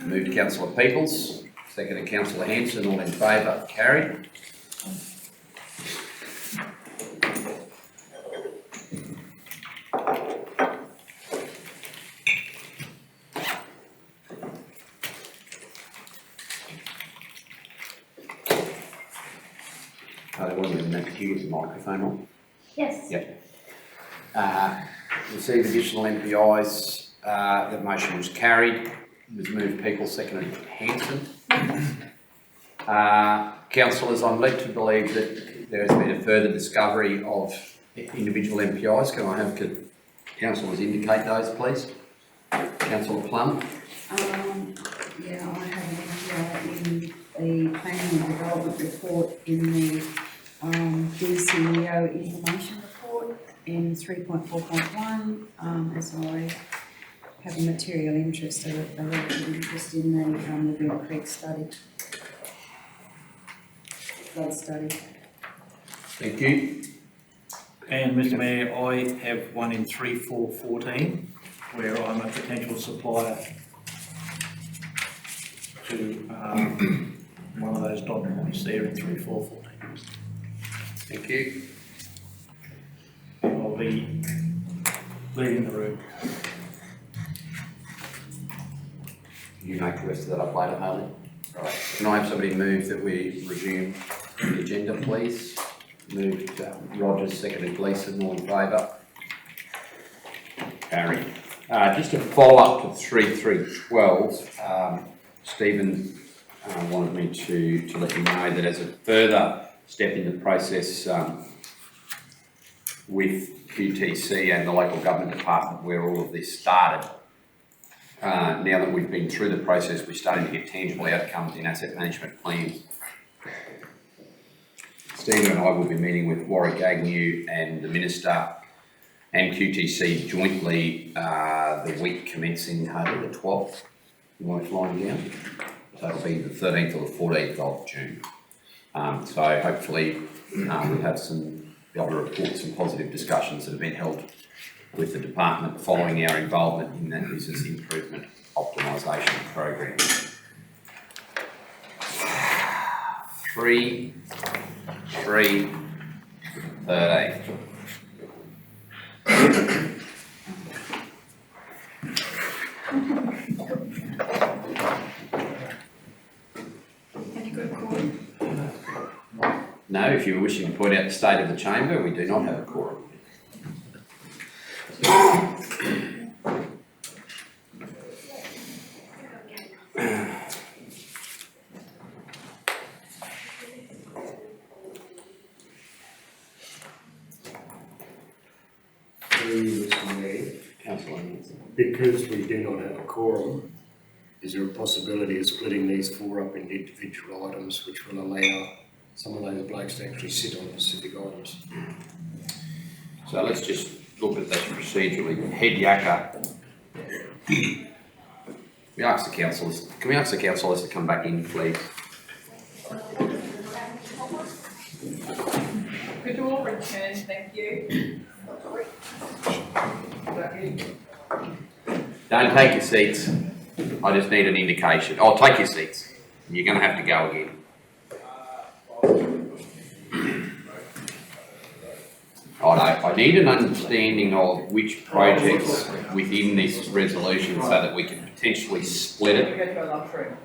Moved Councillor Peoples, seconded Councillor Hanson, all in favour, carried. There wasn't even that queue with the microphone on. Yes. Yep. Receive additional MPIs. The motion was carried. It was moved Peoples, seconded Hanson. Councillors, I'm led to believe that there has been a further discovery of individual MPIs. Can I have councillors indicate those, please? Councillor Plum. Yeah, I have an MPI in the Planning and Development Report in the DCEO Information Report in 3.4.1, as I have a material interest, a relative interest in the Lagoon Creek study, flood study. Thank you. And Mr Mayor, I have one in 3.4.14 where I'm a potential supplier to one of those dot points there in 3.4.14. Thank you. I'll be leaving the room. You make the rest of that up later, Harley. Right. Can I have somebody move that we resume the agenda, please? Moved Rogers, seconded Gleeson, all in favour. Carried. Just to follow up to 3.3.12, Stephen wanted me to let you know that as a further step in the process with QTC and the local government department where all of this started, now that we've been through the process, we're starting to get tangible outcomes in asset management plans. Stephen and I will be meeting with Warwick Agnew and the Minister and QTC jointly the week commencing the 12th. You want it flying down? So it'll be the 13th or the 14th of June. So hopefully we'll have be able to report some positive discussions that have been held with the department following our involvement in that business improvement optimisation program. 3.3.13. No, if you're wishing to point out the state of the chamber, we do not have a quorum. Because we do not have a quorum, is there a possibility of splitting these four up into individual items which will allow some of those blokes to actually sit on specific items? So let's just look at that procedurally. Head yakka. We ask the councillors. Can we ask the councillors to come back in, please? Could you all return, thank you. Don't take your seats. I just need an indication. Oh, take your seats. You're going to have to go again. I need an understanding of which projects within this resolution so that we can potentially split it. Go to our lunch room.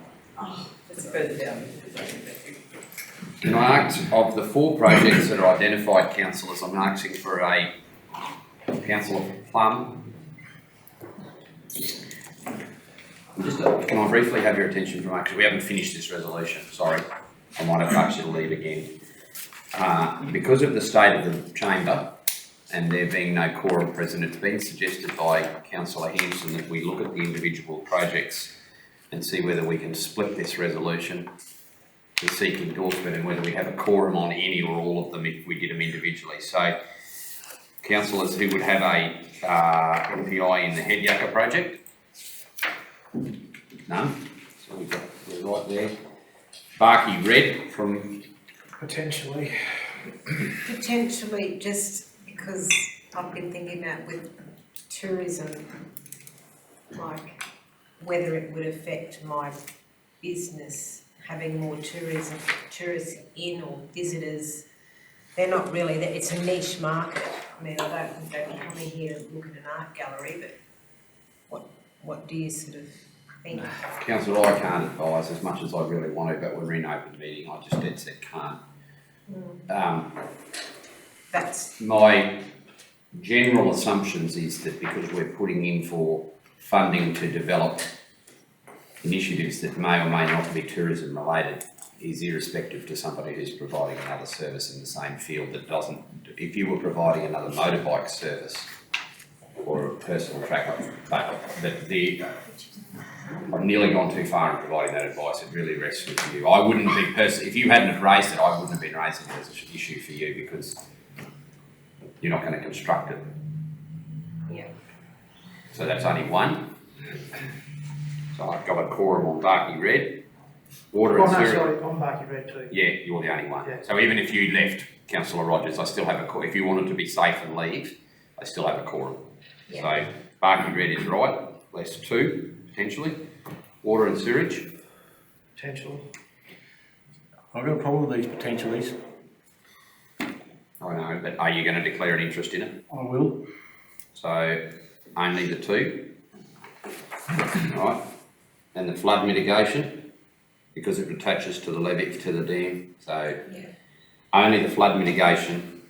Just further down. Can I ask, of the four projects that are identified, councillors, I'm asking for a Councillor Plum. Can I briefly have your attention from because we haven't finished this resolution, sorry. I might have asked you to leave again. Because of the state of the chamber and there being no quorum present, it's been suggested by Councillor Hanson that we look at the individual projects and see whether we can split this resolution to seek endorsement and whether we have a quorum on any or all of them if we did them individually. So, councillors who would have a MPI in the Head Yakka project? None. So we're right there. Barkey Red from... Potentially, just because I've been thinking that with tourism, like whether it would affect my business, having more tourists in or visitors. They're not really, it's a niche market. I mean, I don't think they'd be coming here and look at an art gallery, but what do you sort of think? Councillor, I can't advise as much as I really want to, but we're in open meeting, I just dead set can't. That's, My general assumptions is that because we're putting in for funding to develop initiatives that may or may not be tourism related is irrespective to somebody who's providing another service in the same field that doesn't. If you were providing another motorbike service or a personal tracker, I've nearly gone too far in providing that advice. It really rests with you. I wouldn't be if you hadn't have raised it, I wouldn't have been raising it as an issue for you because you're not going to construct it. yeah. So that's only one. So I've got a quorum on Barkey Red. Water and sewer. Sorry, on Barkey Red too. Yeah, you're the only one. Yeah. So even if you left, Councillor Rogers, I still have a quorum. If you wanted to be safe and leave, I still have a quorum. Yeah. So Barkey Red is right, less two, potentially. Water and sewerage. Potentially. I've got a problem with these potentialities. I know, but are you going to declare an interest in it? I will. So only the two. Right. And the flood mitigation, because it attaches to the levee, to the dam. So Yeah. only the flood mitigation.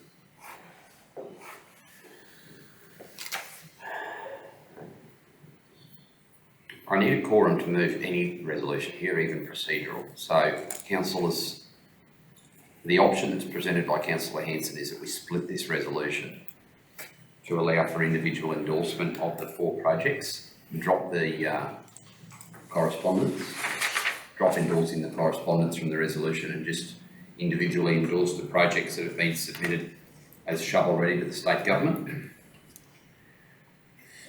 I need a quorum to move any resolution here, even procedural. So councillors, the option that's presented by Councillor Hanson is that we split this resolution to allow for individual endorsement of the 4 projects, drop the correspondence, drop endorsing the correspondence from the resolution and just individually endorse the projects that have been submitted as shovel ready to the state government.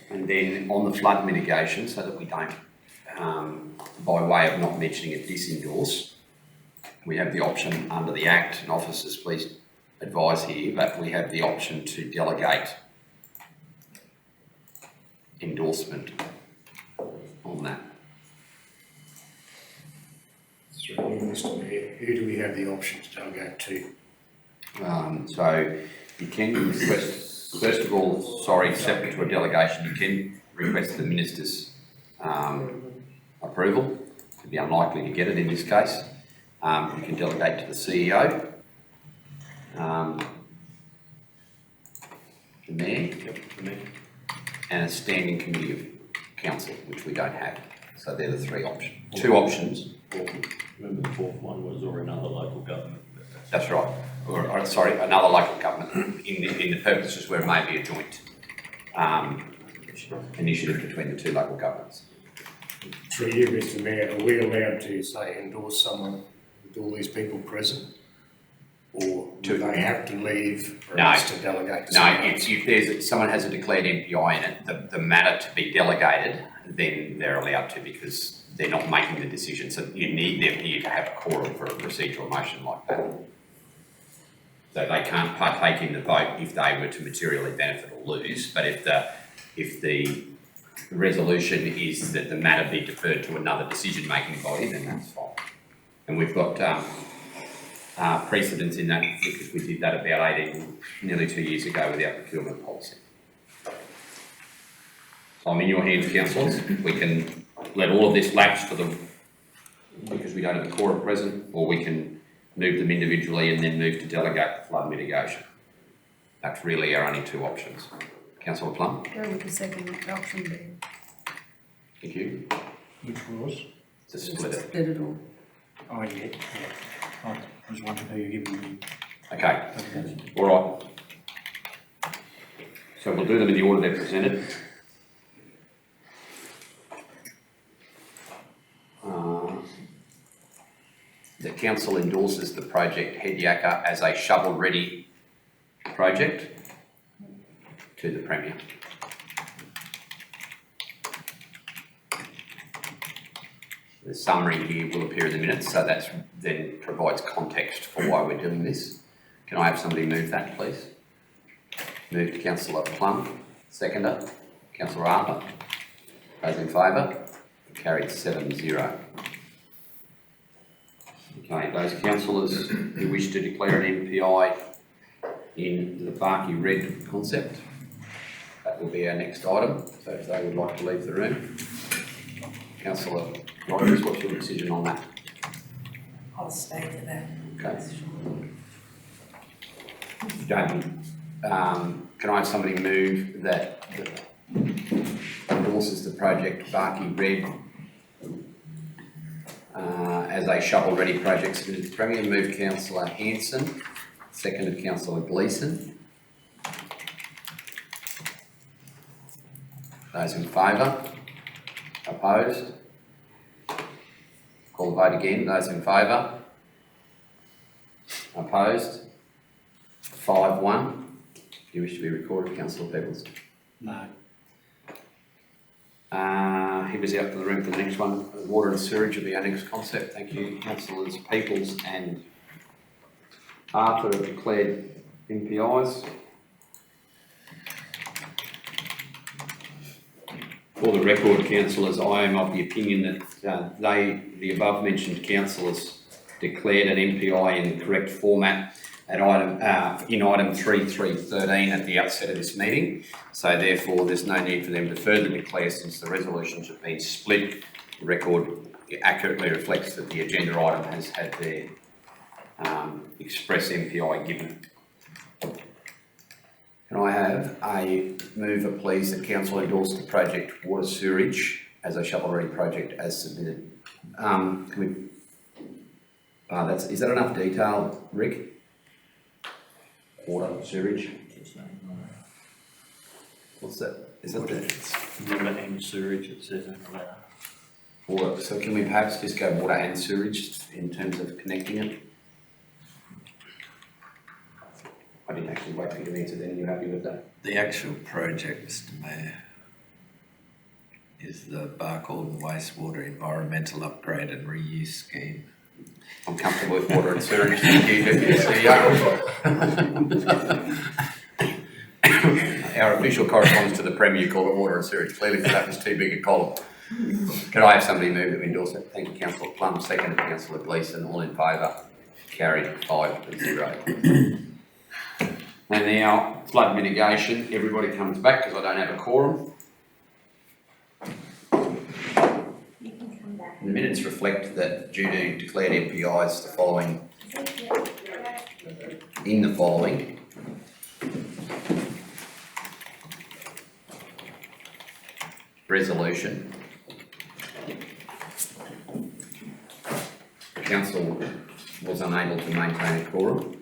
And then on the flood mitigation, so that we don't, by way of not mentioning it, disendorse, we have the option under the Act, and officers please advise here, but we have the option to delegate endorsement on that. Through you, Mr Mayor, who do we have the option to delegate to? So you can request, first of all, sorry, separate to a delegation, you can request the Minister's approval. It'd be unlikely to get it in this case. You can delegate to the CEO, the Mayor, and a standing committee of council, which we don't have. So they're the 3 options. 2 options. Remember the 4th one was or another local government. That's right. Or sorry, another local government in the purposes where it may be a joint initiative between the 2 local governments. Through you, Mr Mayor, are we allowed to, say, endorse someone with all these people present? Or do they have to leave for us to delegate to No, someone? if someone has a declared MPI in it, the matter to be delegated, then they're allowed to because they're not making the decision. So you need them here to have a quorum for a procedural motion like that. So they can't partake in the vote if they were to materially benefit or lose. But if the resolution is that the matter be deferred to another decision-making body, then that's fine. And we've got precedence in that because we did that about nearly 2 years ago with our procurement policy. So I'm in your hands, councillors. We can let all of this lapse for them because we don't have a quorum present, or we can move them individually and then move to delegate the flood mitigation. That's really our only 2 options. Councillor Plum? Go with the second option, then. Thank you. Which was? To split it. Split it all. Oh, yeah. I was wondering who you're giving me. Okay. All right. So we'll do them in the order they're presented. The council endorses the project Head Yakka as a shovel-ready project to the Premier. The summary here will appear in the minutes, so that then provides context for why we're doing this. Can I have somebody move that, please? Move to Councillor Plum. Seconder, Councillor Arthur. Those in favour? Carried 7-0. Okay, those councillors who wish to declare an MPI in the Barkey Red concept, that will be our next item, so if they would like to leave the room. Councillor Rogers, what's your decision on that? I'll stay for that. Okay. Damon, can I have somebody move that endorses the project Barkey Red as a shovel-ready project submitted to the Premier? Move Councillor Hanson, seconded Councillor Gleeson. Those in favour? Opposed? Call the vote again. Those in favour? Opposed? 5-1. If you wish to be recorded, Councillor Pebbles. No. He was out for the room for the next one. Water and sewerage will be our next concept. Thank you, Councillors Peoples and Arthur have declared MPIs. For the record, councillors, I am of the opinion that the above mentioned councillors declared an MPI in the correct format at in item 3.3.13 at the outset of this meeting. So therefore, there's no need for them to further declare since the resolutions have been split. The record accurately reflects that the agenda item has had their express MPI given. Can I have a mover, please, that council endorse the project water sewerage as a shovel-ready project as submitted? Is that enough detail, Rick? Water, sewerage? What's that? Is that the Water and sewerage, it says in the letter. water? So can we perhaps just go water and sewerage in terms of connecting it? I didn't actually wait for you to answer then. Are you happy with that? The actual project, Mr Mayor, is the Barcaldine Wastewater Environmental Upgrade and Reuse Scheme. I'm comfortable with water and sewerage. Thank you, Deputy CEO. Our official correspondence to the Premier called it water and sewerage. Clearly that was too big a column. Can I have somebody move that we endorse it? Thank you, Councillor Plum. Second, Councillor Gleeson. All in favour? Carried 5-0. And now, flood mitigation. Everybody comes back because I don't have a quorum. The minutes reflect that due to declared MPIs, the following, in the following, resolution, the council was unable to maintain a quorum.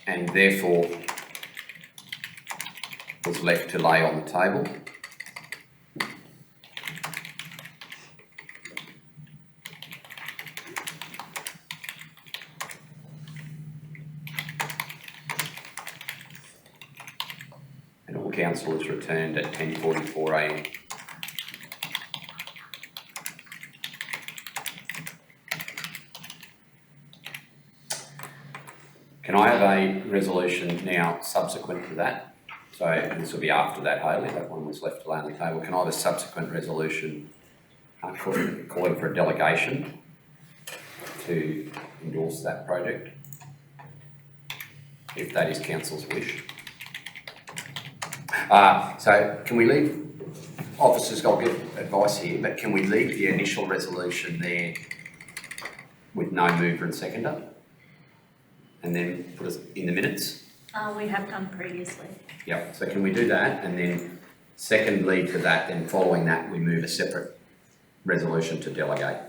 And therefore was left to lay on the table. And all councillors returned at 10:44 a.m. Can I have a resolution now subsequent to that? So this will be after that, Hayley, that one was left to lay on the table. Can I have a subsequent resolution calling for a delegation to endorse that project? If that is council's wish. So can we leave, officers, I'll give advice here, but can we leave the initial resolution there with no mover and seconder? And then put it in the minutes? We have done previously. Yep, so can we do that? And then secondly to that, then following that, we move a separate resolution to delegate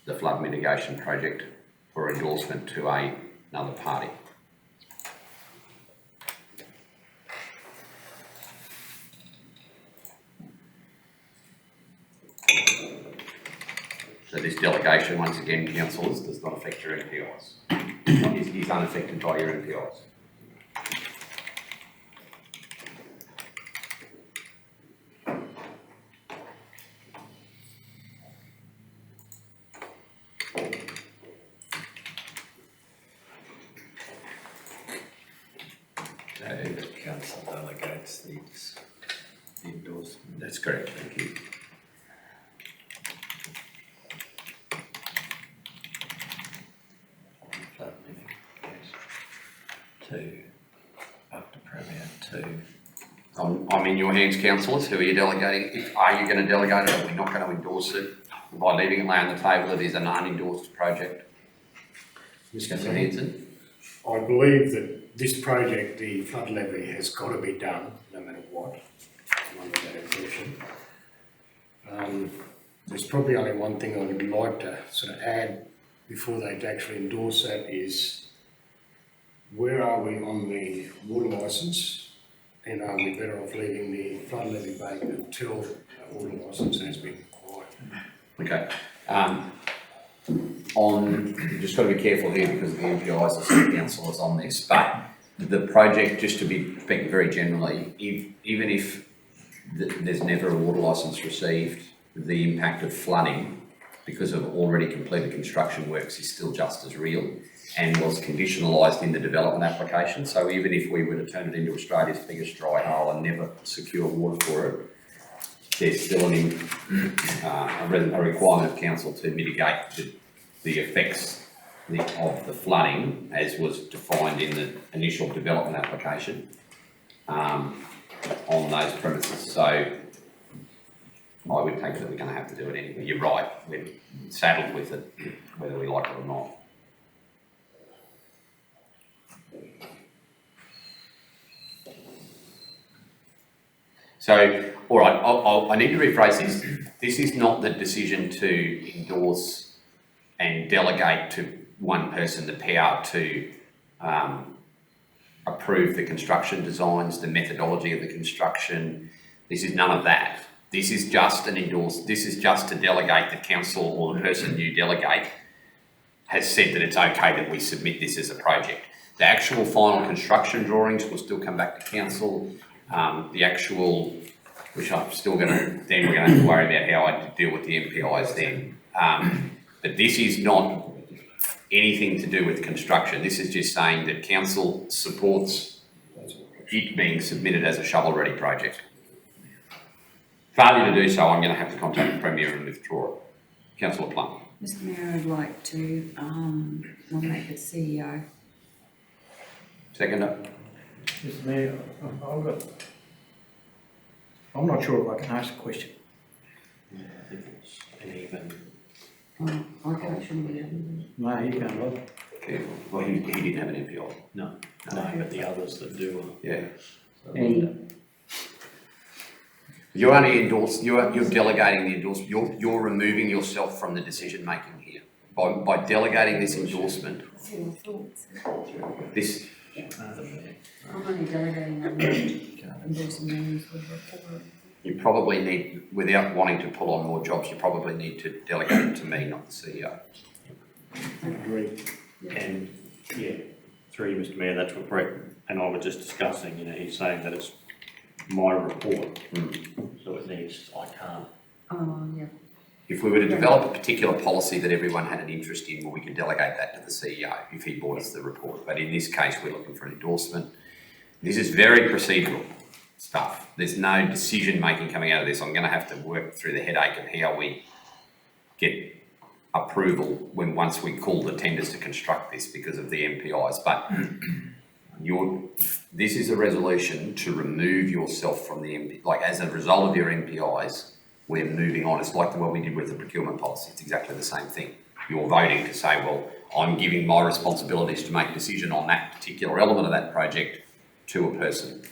the flood mitigation project for endorsement to another party. So this delegation, once again, councillors, does not affect your MPIs. Is is unaffected by your MPIs. The council delegates these endorsement. That's correct, thank you. Two, up to Premier, two. I'm in your hands, councillors. Who are you delegating? Are you going to delegate it? Or we're not going to endorse it by leaving it lay on the table. It is an unendorsed project. Councillor Hanson. I believe that this project, the flood levy, has got to be done, no matter what. I'm under that impression. There's probably only one thing I would like to sort of add before they actually endorse that is, where are we on the water licence? And are we better off leaving the flood levy vacant until a water licence has been acquired? Okay. Just got to be careful here because the MPIs are city councillors on this, but the project, just to be speaking very generally, even if there's never a water licence received, the impact of flooding because of already completed construction works is still just as real and was conditionalised in the development application. So even if we were to turn it into Australia's biggest dry hole and never secure water for it, there's still a requirement of council to mitigate the effects of the flooding as was defined in the initial development application on those premises. So I would take it that we're going to have to do it anyway. You're right, we're saddled with it, whether we like it or not. So, all right, I need to rephrase this. This is not the decision to endorse and delegate to one person the power to approve the construction designs, the methodology of the construction. This is none of that. This is just this is just to delegate the council, or the person you delegate has said that it's okay that we submit this as a project. The actual final construction drawings will still come back to council. The actual, which I'm still we're going to have to worry about how I deal with the MPIs then. But this is not anything to do with construction. This is just saying that council supports it being submitted as a shovel-ready project. Failure to do so, I'm going to have to contact the Premier and withdraw it. Councillor Plum. Mr Mayor, I'd like to nominate the CEO. Seconder. Mr Mayor, I'm not sure if I can ask a question. Yeah, I think it's an even. I can't show you. No, you can't look. Careful. Well, he didn't have an MPI. No, but the others that do. Yeah. And You only endorse, you're delegating the endorsement, you're removing yourself from the decision making here. By delegating this endorsement, this, I'm only delegating on endorsing names with report. you probably need, without wanting to pull on more jobs, you probably need to delegate it to me, not the CEO. Agree. And yeah, through you, Mr Mayor, that's what Brett and I were just discussing. You know, he's saying that it's my report, so it needs, I can't. Oh, yeah. If we were to develop a particular policy that everyone had an interest in, well, we could delegate that to the CEO if he brought us the report. But in this case, we're looking for an endorsement. This is very procedural stuff. There's no decision making coming out of this. I'm going to have to work through the headache of how we get approval once we call the tenders to construct this because of the MPIs. But this is a resolution to remove yourself from the MP, like as a result of your MPIs, we're moving on. It's like what we did with the procurement policy. It's exactly the same thing. You're voting to say, well, I'm giving my responsibilities to make a decision on that particular element of that project to a person.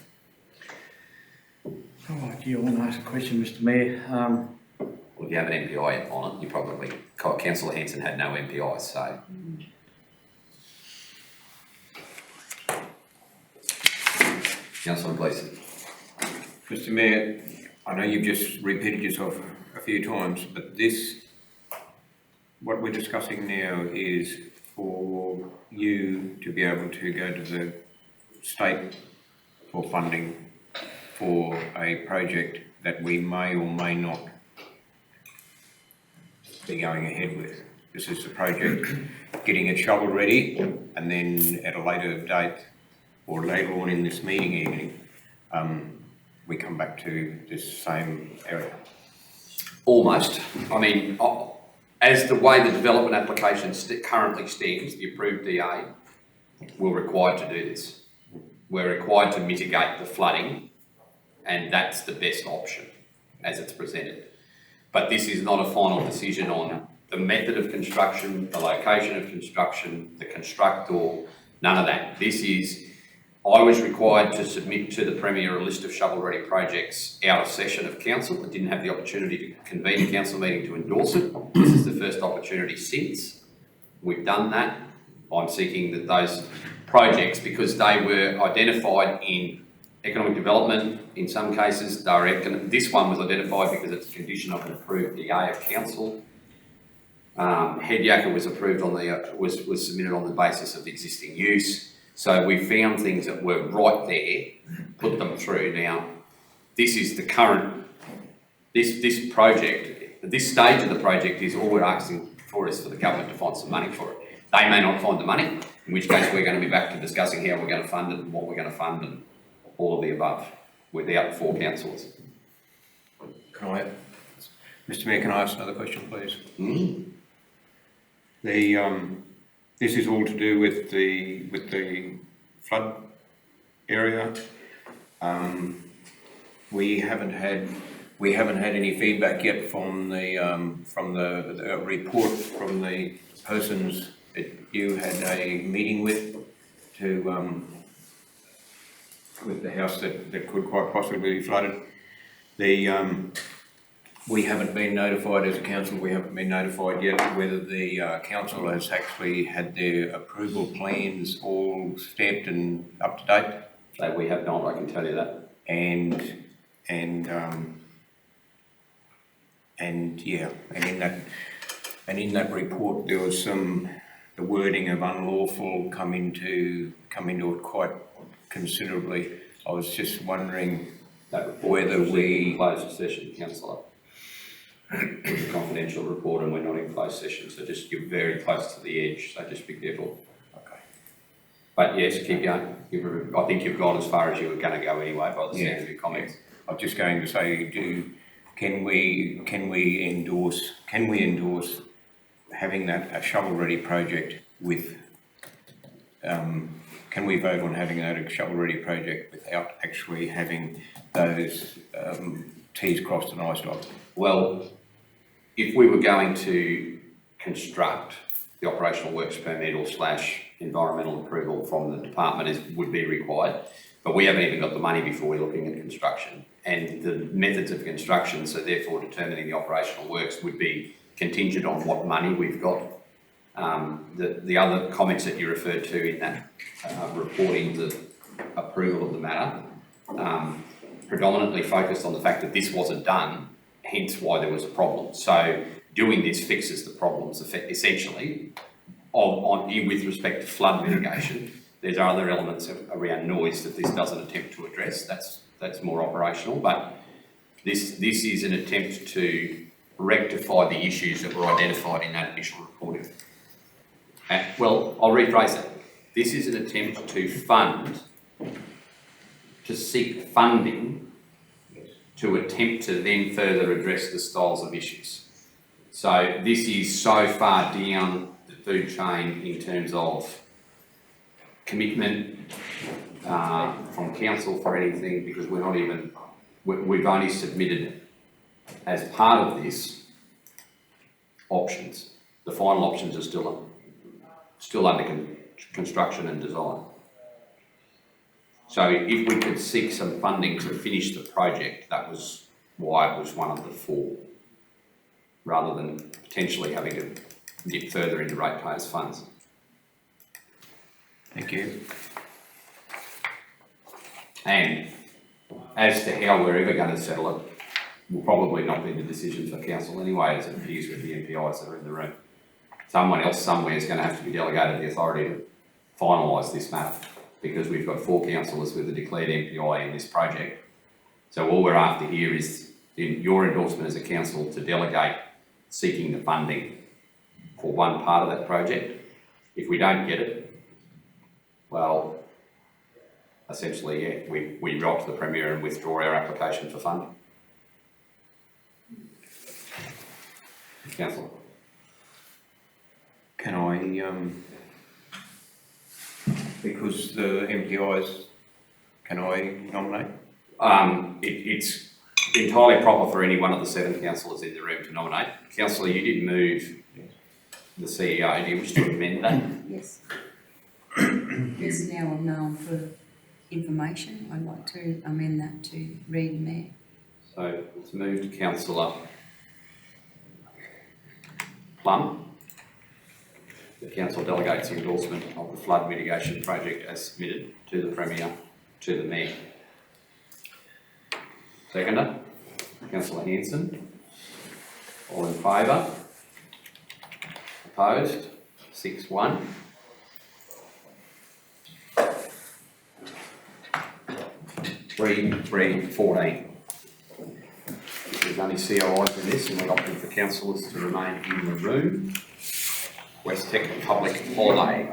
oh, gee, I want to ask a question, Mr Mayor. Well, if you have an MPI on it, you probably, Councillor Hanson had no MPIs, so. Councillor Gleeson. Mr Mayor, I know you've just repeated yourself a few times, but what we're discussing now is for you to be able to go to the state for funding for a project that we may or may not be going ahead with. This is the project, getting it shovel ready, and then at a later date or later on in this meeting evening, we come back to this same area. Almost. I mean, as the way the development application currently stands, the approved DA, we're required to do this. We're required to mitigate the flooding, and that's the best option as it's presented. But this is not a final decision on the method of construction, the location of construction, the constructor, none of that. This is, I was required to submit to the Premier a list of shovel-ready projects out of session of council. I didn't have the opportunity to convene a council meeting to endorse it. This is the first opportunity since. We've done that. I'm seeking that those projects, because they were identified in economic development, in some cases, this one was identified because it's a condition of an approved DA of council. Head Yakka was approved on was submitted on the basis of the existing use. So we found things that were right there, put them through. Now, this is the current, this project, this stage of the project is all we're asking for is for the government to find some money for it. They may not find the money, in which case we're going to be back to discussing how we're going to fund it and what we're going to fund and all of the above, without 4 councillors. Mr. Mayor, can I ask another question, please? This is all to do with the flood area. We haven't had any feedback yet from the report from the persons that you had a meeting with the house that could quite possibly be flooded. We haven't been notified as a council, we haven't been notified yet whether the council has actually had their approval plans all stamped and up to date. So we have not, I can tell you that. And in that report there was the wording of unlawful come into it quite considerably. I was just wondering whether we closed session, councillor. It's a confidential report and we're not in closed session, so just you're very close to the edge, so just be careful. Okay. But yes, keep going. I think you've gone as far as you were going to go anyway by the sound of your comments. I was just going to say, can we endorse having that a shovel-ready project with? Can we vote on having that a shovel-ready project without actually having those T's crossed and I's dotted? Well, if we were going to construct, the operational works permit or / environmental approval from the department would be required, but we haven't even got the money before we're looking at construction. And the methods of construction, so therefore determining the operational works, would be contingent on what money we've got. The other comments that you referred to in that reporting the approval of the matter predominantly focused on the fact that this wasn't done, hence why there was a problem. So doing this fixes the problems essentially with respect to flood mitigation. There's other elements around noise that this doesn't attempt to address. That's more operational, but this is an attempt to rectify the issues that were identified in that initial reporting. Well, I'll rephrase that. This is an attempt to seek funding to attempt to then further address the styles of issues. So this is so far down the food chain in terms of commitment from council for anything, because we've only submitted as part of this options. The final options are still under construction and design. So if we could seek some funding to finish the project, that was why it was one of the 4, rather than potentially having to dip further into ratepayers' funds. Thank you. And as to how we're ever going to settle it, will probably not be the decision for council anyway, as it appears with the MPIs that are in the room. someone else somewhere is going to have to be delegated the authority to finalise this matter, because we've got 4 councillors with a declared MPI in this project. So all we're after here is your endorsement as a council to delegate seeking the funding for one part of that project. If we don't get it, well, essentially, yeah, we write to the Premier and withdraw our application for funding. Councillor. Can I, because the MPIs, can I nominate? It's entirely proper for any one of the 7 councillors in the room to nominate. Councillor, you did move the CEO. Do you wish to amend that? Yes. It's now known for information. I'd like to amend that to read Mayor. So it's moved to Councillor Plum. The council delegates endorsement of the flood mitigation project as submitted to the Premier, to the Mayor. Seconder, Councillor Hanson. All in favour? Opposed? 6-1. Three, 14. There's only COIs in this, and we're opting for councillors to remain in the room. West Tech public holiday.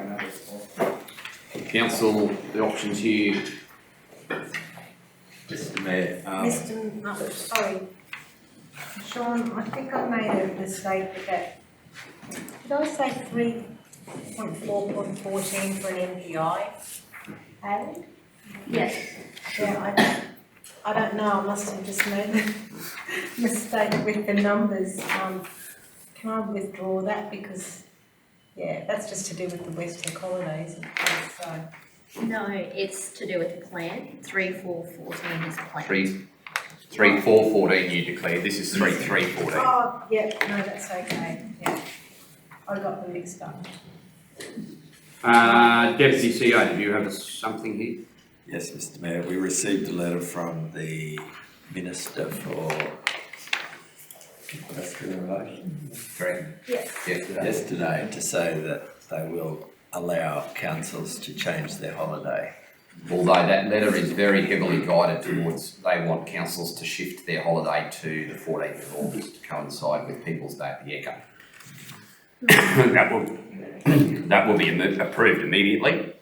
Council, the options here. Mr Mayor, Sorry, Sean, I think I made a mistake with that. Did I say 3.4.14 for an MPI added? Yes. Yeah, I don't know, I must have just made a mistake with the numbers. Can I withdraw that, because, yeah, that's just to do with the West Tech holidays, so. No, it's to do with the plan. 3-4-14 is plan. 3-4-14 you declared. This is 3-3-14. Oh, yeah, no, that's okay, yeah. I got them mixed up. Deputy CEO, do you have something here? yes, Mr Mayor, we received a letter from the Minister for Industrial Relations. Correct. Yes. Yesterday to say that they will allow councils to change their holiday. Although that letter is very heavily guided towards, they want councils to shift their holiday to the 14th of August to coincide with People's Day at the Echo. That will be approved immediately.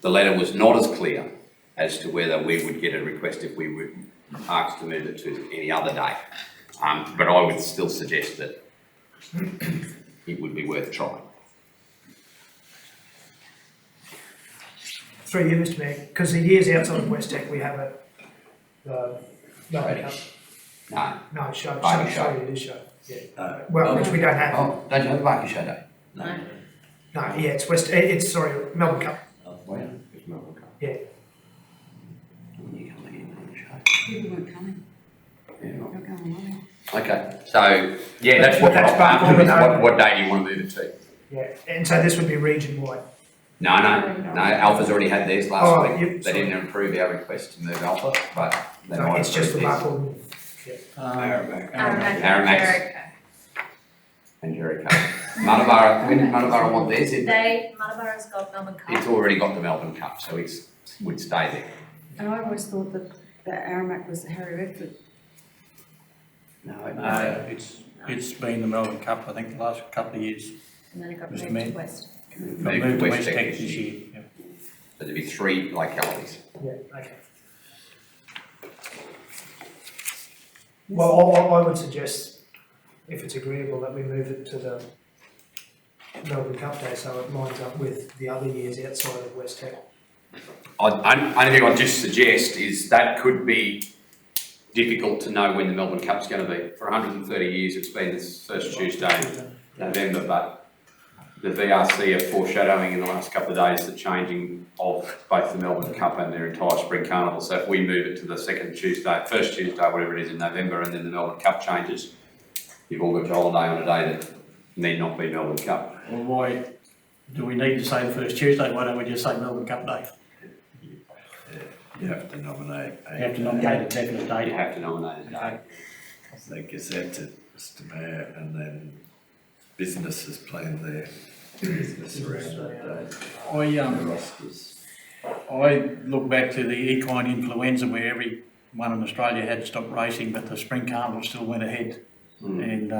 The letter was not as clear as to whether we would get a request if we were asked to move it to any other day. But I would still suggest that it would be worth trying. Through you, Mr Mayor, because the years outside of West Tech, we have a, Melbourne Cup. No. Show, Barbie show. it is show, yeah. Well, which we don't have. Oh, don't you have a Barky Show Day? No. No, yeah, it's Melbourne Cup, Well, it's Melbourne Cup. yeah. You come in on the show. People weren't coming. Yeah. They're going away. Okay, so, yeah, that's what we're after, is what day do you want to move it to? Yeah, and so this would be region-wide. No, Alpha's already had theirs last week. Yep, They didn't approve our request to move Alpha, but they So might it's just for approve Marple. Aramax. And Jericho. Munnabara, when did Munnabara want theirs? Munnabara's got Melbourne Cup. It's already got the Melbourne Cup, so it would stay there. And I always thought that Aramac was the Harry Redford. No, It's been the Melbourne Cup, I think, the last couple of years. And then it got Mr. moved Mayor. to West. Moved to West Tech this year. Yeah. So there'd be 3 localities. Yeah, okay. Well, I would suggest, if it's agreeable, that we move it to the Melbourne Cup Day, so it lines up with the other years outside of West Tech. Only thing I'd just suggest is that could be difficult to know when the Melbourne Cup's going to be. For 130 years, it's been this first Tuesday in November, but the VRC are foreshadowing in the last couple of days the changing of both the Melbourne Cup and their entire spring carnival. So if we move it to the first Tuesday, whatever it is in November, and then the Melbourne Cup changes, you've all got your holiday on a day that need not be Melbourne Cup. Well, why do we need to say the first Tuesday? Why don't we just say Melbourne Cup Day? You have to nominate You have to nominate a definite You date. have to nominate a day. Okay. the Gazette, Mr Mayor, and then businesses plan their business around that day. I, The rosters. I look back to the equine influenza where everyone in Australia had to stop racing, but the spring carnival still went ahead. And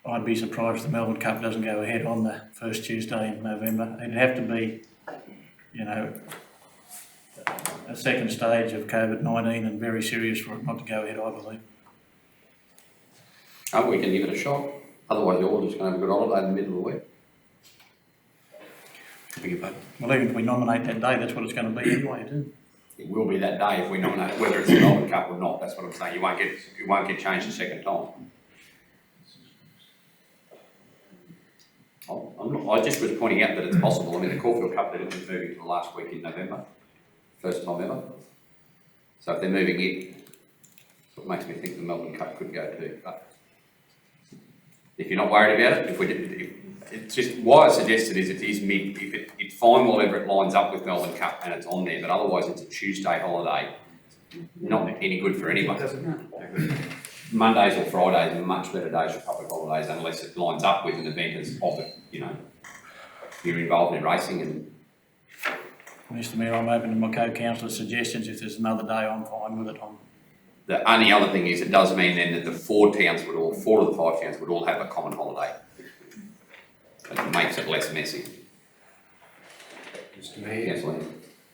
I'd be surprised if the Melbourne Cup doesn't go ahead on the first Tuesday in November. It'd have to be, you know, a second stage of COVID-19 and very serious for it not to go ahead, I believe. Oh, we can give it a shot. Otherwise, you're all just going to have a good holiday in the middle of the week. Beg your pardon? Well, even if we nominate that day, that's what it's going to be anyway, isn't it? It will be that day if we nominate it, whether it's the Melbourne Cup or not. That's what I'm saying. You won't get changed a second time. I just was pointing out that it's possible. I mean, the Caulfield Cup is moving to the last week in November, first time ever. So if they're moving it, it makes me think the Melbourne Cup could go too. But if you're not worried about it, it's just why I suggested is it is mid. If it's fine whatever it lines up with Melbourne Cup and it's on there, but otherwise it's a Tuesday holiday. Not any good for anyone. Mondays or Fridays are much better days for public holidays unless it lines up with an event as of it, you know, you're involved in racing and... Mr Mayor, I'm open to my co-councillor's suggestions. If there's another day, I'm fine with it. The only other thing is it does mean then that the four of the 5 towns would all have a common holiday. It makes it less messy. Mr Mayor, Councillor.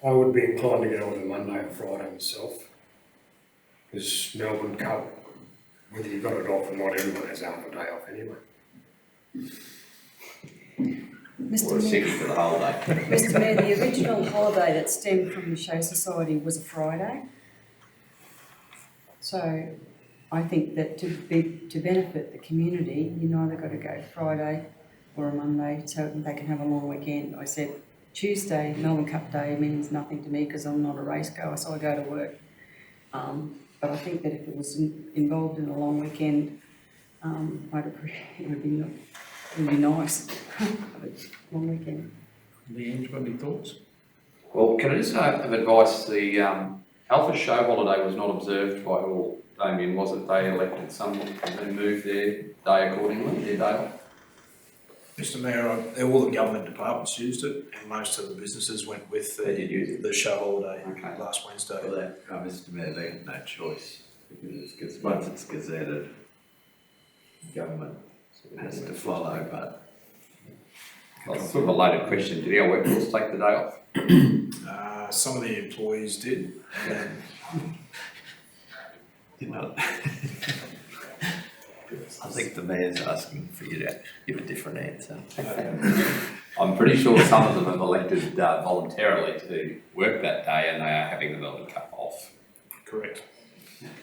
I would be inclined to go with a Monday and Friday myself. Because Melbourne Cup, whether you got it off or not, everyone has half a day off anyway. Or a Mr Mayor, city for the whole day. Mr Mayor, the original holiday that stemmed from the Show Society was a Friday. So I think that to benefit the community, you either got to go Friday or a Monday so they can have a long weekend. I said Tuesday, Melbourne Cup Day, means nothing to me because I'm not a race goer, so I go to work. But I think that if it was involved in a long weekend, it would be nice. Long weekend. Leanne's got any thoughts? Well, can I just have advice? The Alpha Show holiday was not observed by all. Damien, was it? They elected someone and moved their day accordingly, their day off. Mr Mayor, all the government departments used it and most of the businesses went with They did use it. the show holiday Okay. last Wednesday. Well, Mr Mayor, they had no choice, because once it's gazetted, government has to follow, but... Well, it's sort of a loaded question. Did our workforce take the day off? Some of the employees did. You know, I think the Mayor's asking for you to give a different answer. I'm pretty sure some of them have elected voluntarily to work that day and they are having the Melbourne Cup off. Correct.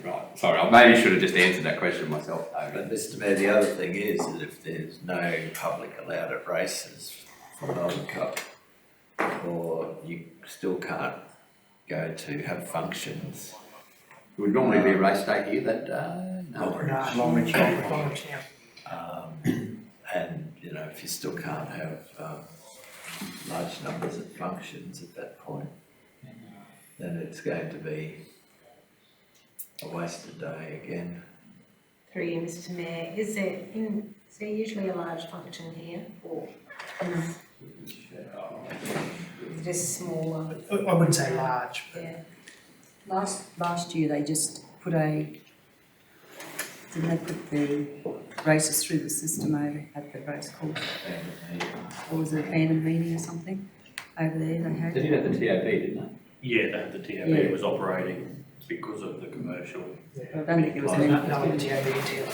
Right, sorry, I maybe should have just answered that question myself, But Mr Mayor, the other thing is that if there's no public allowed at races for the Melbourne Cup, or you still can't go to have functions. It would normally be a race day here that day. And, you know, if you still can't have large numbers of functions at that point, then it's going to be a wasted day again. Through you, Mr Mayor, is there usually a large function here or is it just smaller? I wouldn't say large, but Yeah. Last year they just put didn't they put the races through the system over at the race course? Or was it a random meeting or something over there they had? They did have the TAB, didn't they? Yeah, the TAB Yeah. was operating because of the commercial. I don't think it was no anything. TAB until.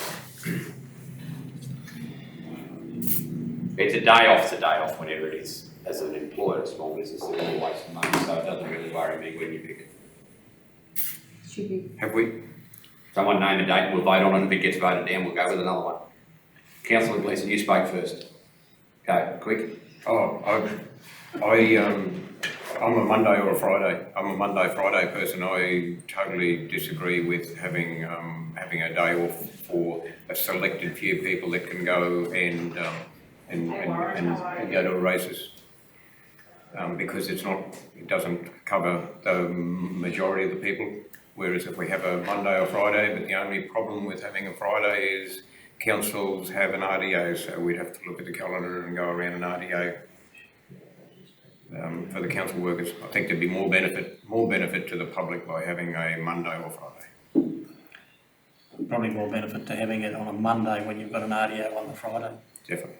It's a day off whenever it is. As an employer of small business, they're all wasting money, so it doesn't really worry me when you pick it. Should be. Have we? Someone name a date, we'll vote on it. If it gets voted down, we'll go with another one. Councillor Gleeson, you spoke first. Go, quick. I'm a Monday or a Friday. I'm a Monday-Friday person. I totally disagree with having a day off for a selected few people that can go and go to races. Because it doesn't cover the majority of the people. Whereas if we have a Monday or Friday, but the only problem with having a Friday is councils have an RDO, so we'd have to look at the calendar and go around an RDO. For the council workers, I think there'd be more benefit to the public by having a Monday or Friday. Probably more benefit to having it on a Monday when you've got an RDO on the Friday. Definitely.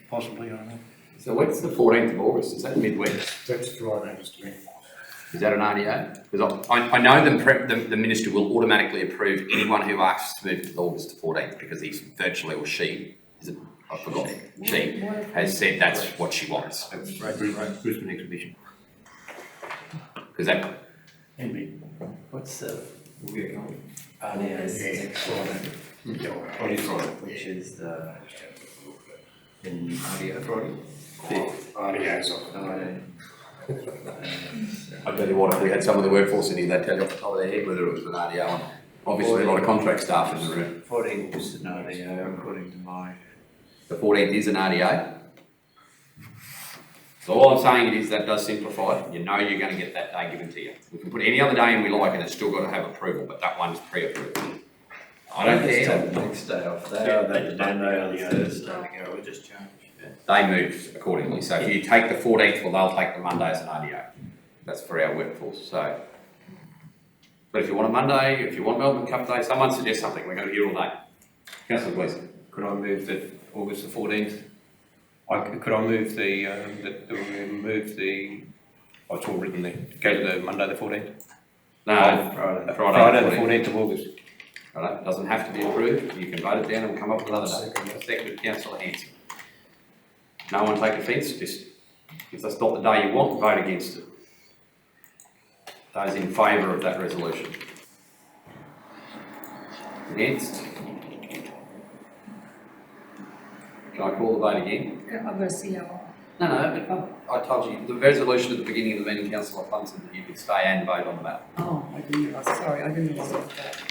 Possibly, I don't know. So when's the 14th of August? Is that midweek? That's Friday, Mr Mayor. Is that an RDO? Because I know the minister will automatically approve anyone who asks to move it to August to 14th because he's virtually, or she, is it, I forgot, she has said that's what she wants. That's Brisbane exhibition. Because that, What's the RDO Yeah, Friday. on his Friday, which is the in RDO Friday? RDO's on. I tell you what, if we had some of the workforce in here, they'd tell you off the top of their head whether it was an RDO or not. Obviously, a lot of contract staff in the room. 14th is an RDO according to my. The 14th is an RDO. So all I'm saying is that does simplify it. You know you're going to get that day given to you. We can put any other day in we like and it's still got to have approval, but that one's pre-approved. I don't Just care. take the next day off. They are the Monday or the Thursday. We just change. They move accordingly. So if you take the 14th, well, they'll take the Monday as an RDO. That's for our workforce. So, but if you want a Monday, if you want Melbourne Cup Day, someone suggest something. We're going to be here all day. Councillor, please. Could I move that August the 14th? Could I move oh, it's all written there. Go to the Monday the 14th? No, Friday the 14th of August. Right, it doesn't have to be approved. You can vote it down and we'll come up with another day. Seconded, Councillor Hanson. No one take offence, just if that's not the day you want, vote against it. Those in favour of that resolution? Against? Can I call the vote again? I've got to see how. No, but I told you, the resolution at the beginning of the meeting, Councillor Plumson, that you could stay and vote on the ballot. Oh, I didn't realise, sorry, I didn't realise that.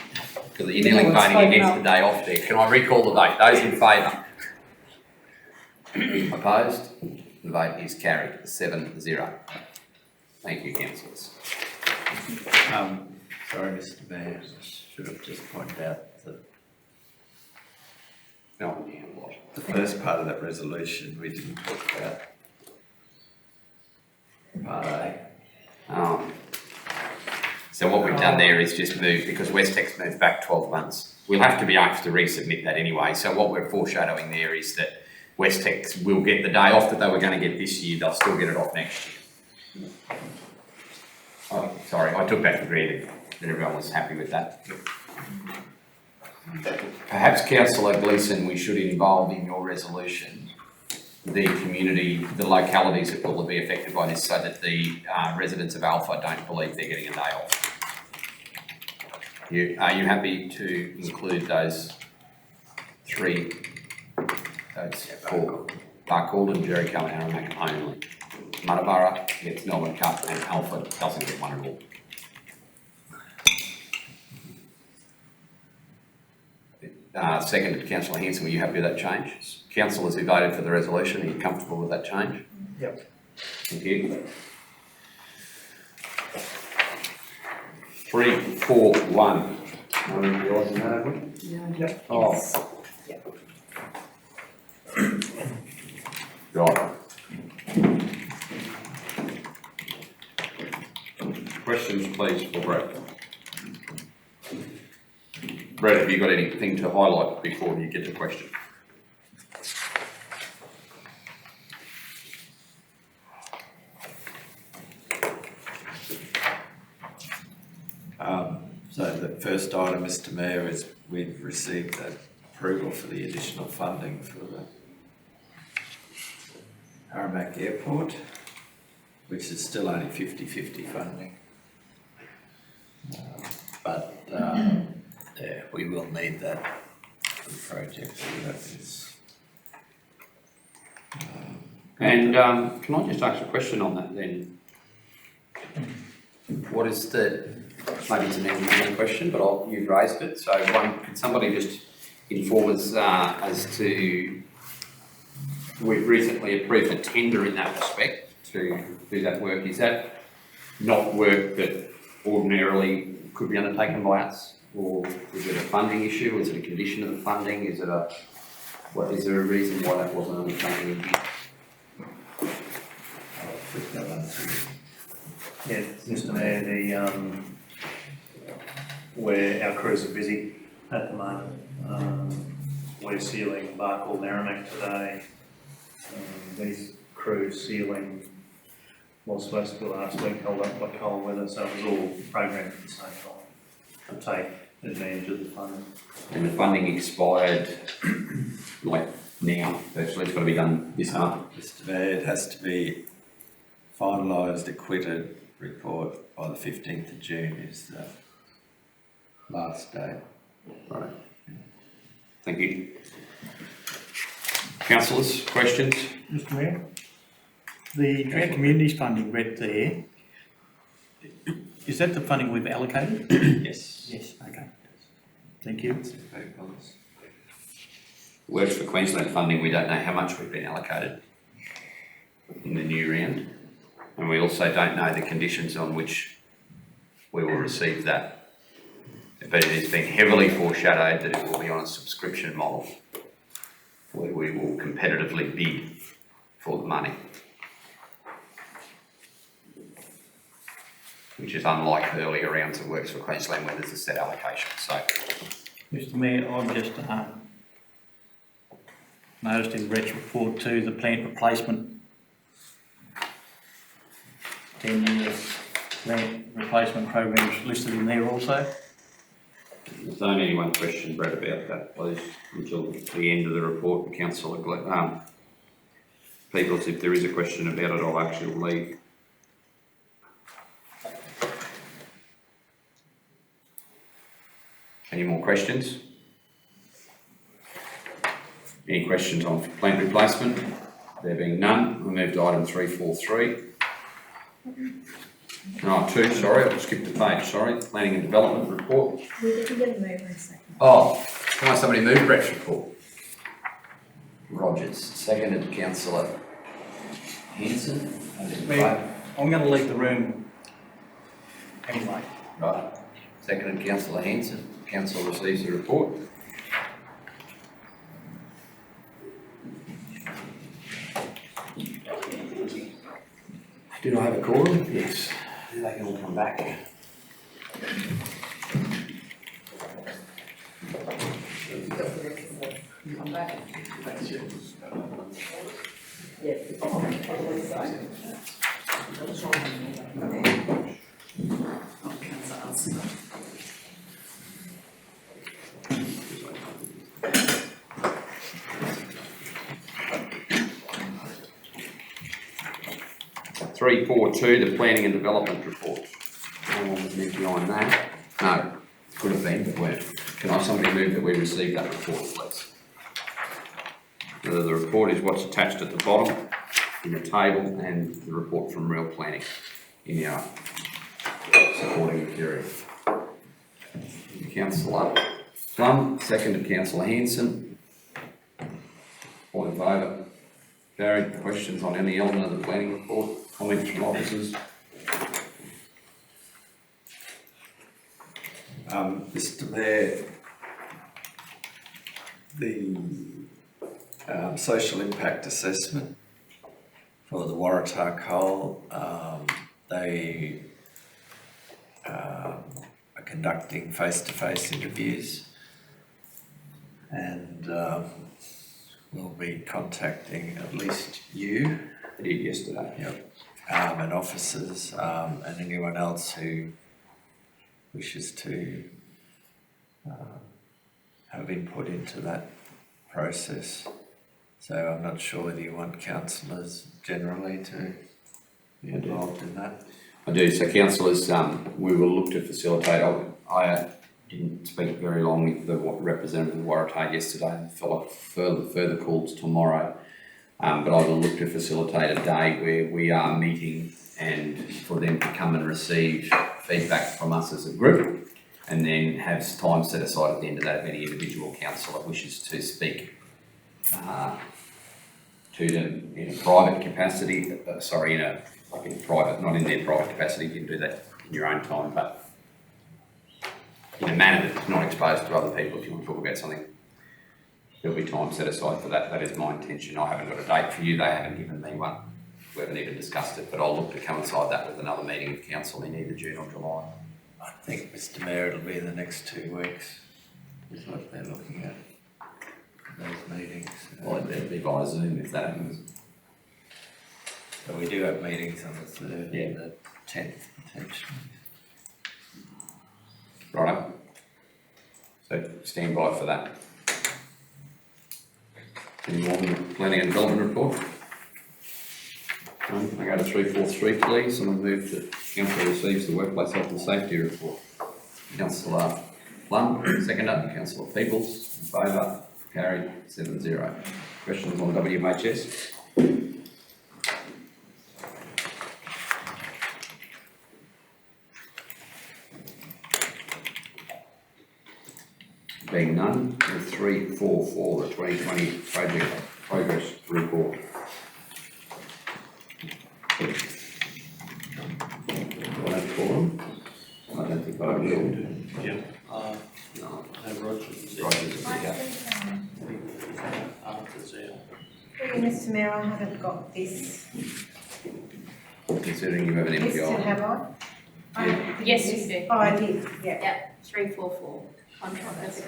Because you're nearly voting against the day off there. Can I recall the vote? Those in favour? Opposed? The vote is carried, 7-0. Thank you, councillors. Sorry, Mr Mayor, I should have just pointed out that Oh, yeah, what? the first part of that resolution, we didn't talk about. Part A. So what we've done there is just move, because Westex moved back 12 months. We'll have to be able to resubmit that anyway. So what we're foreshadowing there is that Westex will get the day off that they were going to get this year, they'll still get it off next year. Oh, sorry, I took that for granted, that everyone was happy with that. Perhaps Councillor Gleeson, we should involve in your resolution the community, the localities that will be affected by this so that the residents of Alpha don't believe they're getting a day off. Are you happy to include those three? That's four. Barcaldine, Jericho and Aramac only. Muttaburra gets Melbourne Cup and Alpha doesn't get one at all. Seconded, Councillor Hanson, were you happy with that change? Councillors who voted for the resolution, are you comfortable with that change? Yep. Thank you. 3, 4, 1. No one realising that, have we? Yeah. Yep. Oh. Right. Questions, please, for Brett. Brett, have you got anything to highlight before you get to question? So the first item, Mr Mayor, is we've received that approval for the additional funding for the Aramac Airport, which is still only 50-50 funding. But yeah, we will need that for the project. So that is, And can I just ask a question on that then? What is the, maybe it's an engineering question, but you've raised it. So could somebody just inform us as to, we've recently approved a tender in that respect to do that work. Is that not work that ordinarily could be undertaken by us? Or is it a funding issue? Is it a condition of the funding? Is there a reason why that wasn't undertaken in here? Yeah, Mr Mayor, where our crews are busy at the moment. We're sealing Barkle Merrimack today. These crews sealing was supposed to be last week, held up by cold weather, so it was all programmed at the same time to take advantage of the funding. And the funding expired like now, virtually, it's got to be done this month. Mr Mayor, it has to be finalised, acquitted report by the 15th of June is the last day. Right. Thank you. Councillors, questions? Mr Mayor, the Drought Communities funding read there, is that the funding we've allocated? Yes. Yes, okay. Thank you. Works for Queensland Funding, we don't know how much we've been allocated in the new round. And we also don't know the conditions on which we will receive that. But it has been heavily foreshadowed that it will be on a subscription model where we will competitively bid for the money, which is unlike earlier rounds of Works for Queensland where there's a set allocation. So, Mr Mayor, I've just noticed in Brett's report too, the plant replacement 10-year plant replacement programs listed in there also. there's only anyone question, Brett, about that, please, until the end of the report. Councillor Peoples, if there is a question about it, I'll actually leave. Any more questions? Any questions on plant replacement? There being none, we'll move to item 343. No, 2, sorry, I'll skip the page, sorry. Planning and Development Report. We didn't get a mover in a second. Oh, can somebody move Brett's report? Rogers, seconded Councillor Hanson. Mayor, I'm going to leave the room anyway. Right, seconded Councillor Hanson. Council receives the report. Did I have a quorum? Yes. They can all come back. Come back. Three, 4, 2, the Planning and Development Report. No one was moved behind that. No, could have been, but weren't. Can somebody move that we receive that report, please? The report is what's attached at the bottom in the table and the report from Real Planning in our supporting material. Councillor Plum, second to Councillor Hanson. All in favour? Carried. Questions on any element of the planning report? Comments from officers? Mr Mayor, the social impact assessment for the Waratah coal, they are conducting face-to-face interviews and we'll be contacting at least you. I did yesterday. Yep. And officers and anyone else who wishes to have input into that process. So I'm not sure whether you want councillors generally to be involved in that. I do. So councillors, we will look to facilitate. I didn't speak very long with the representative of Waratah yesterday and further calls tomorrow. But I will look to facilitate a day where we are meeting and for them to come and receive feedback from us as a group and then have time set aside at the end of that if any individual councillor wishes to speak to them in a private capacity, in private, not in their private capacity, you can do that in your own time, but in a manner that's not exposed to other people. If you want to talk about something, there'll be time set aside for that. That is my intention. I haven't got a date for you. They haven't given me one. We haven't even discussed it, but I'll look to coincide that with another meeting of council in either June or July. I think, Mr Mayor, it'll be in the next 2 weeks, is what they're looking at, those meetings. Well, it'll be via Zoom if that happens. But we do have meetings on the 3rd Yeah. and the 10th potentially. Righto. So stand by for that. Any more on the planning and development report? I go to 343, please, and I move that council receives the workplace health and safety report. Councillor Plum, seconder. Councillor Peebles, in favour. Carried 7-0. Questions on WHS? Being none, with 344, the 2020 project progress report. Do I have quorum? I don't think I will. Yeah. No. No, Roger's there. Roger's here. Arthur's there. Mr Mayor, I haven't got this Considering you have an listed, MPI. have I? I Yeah. didn't Yes, you list- do. Oh, I did, yeah. Yep, 344, contract.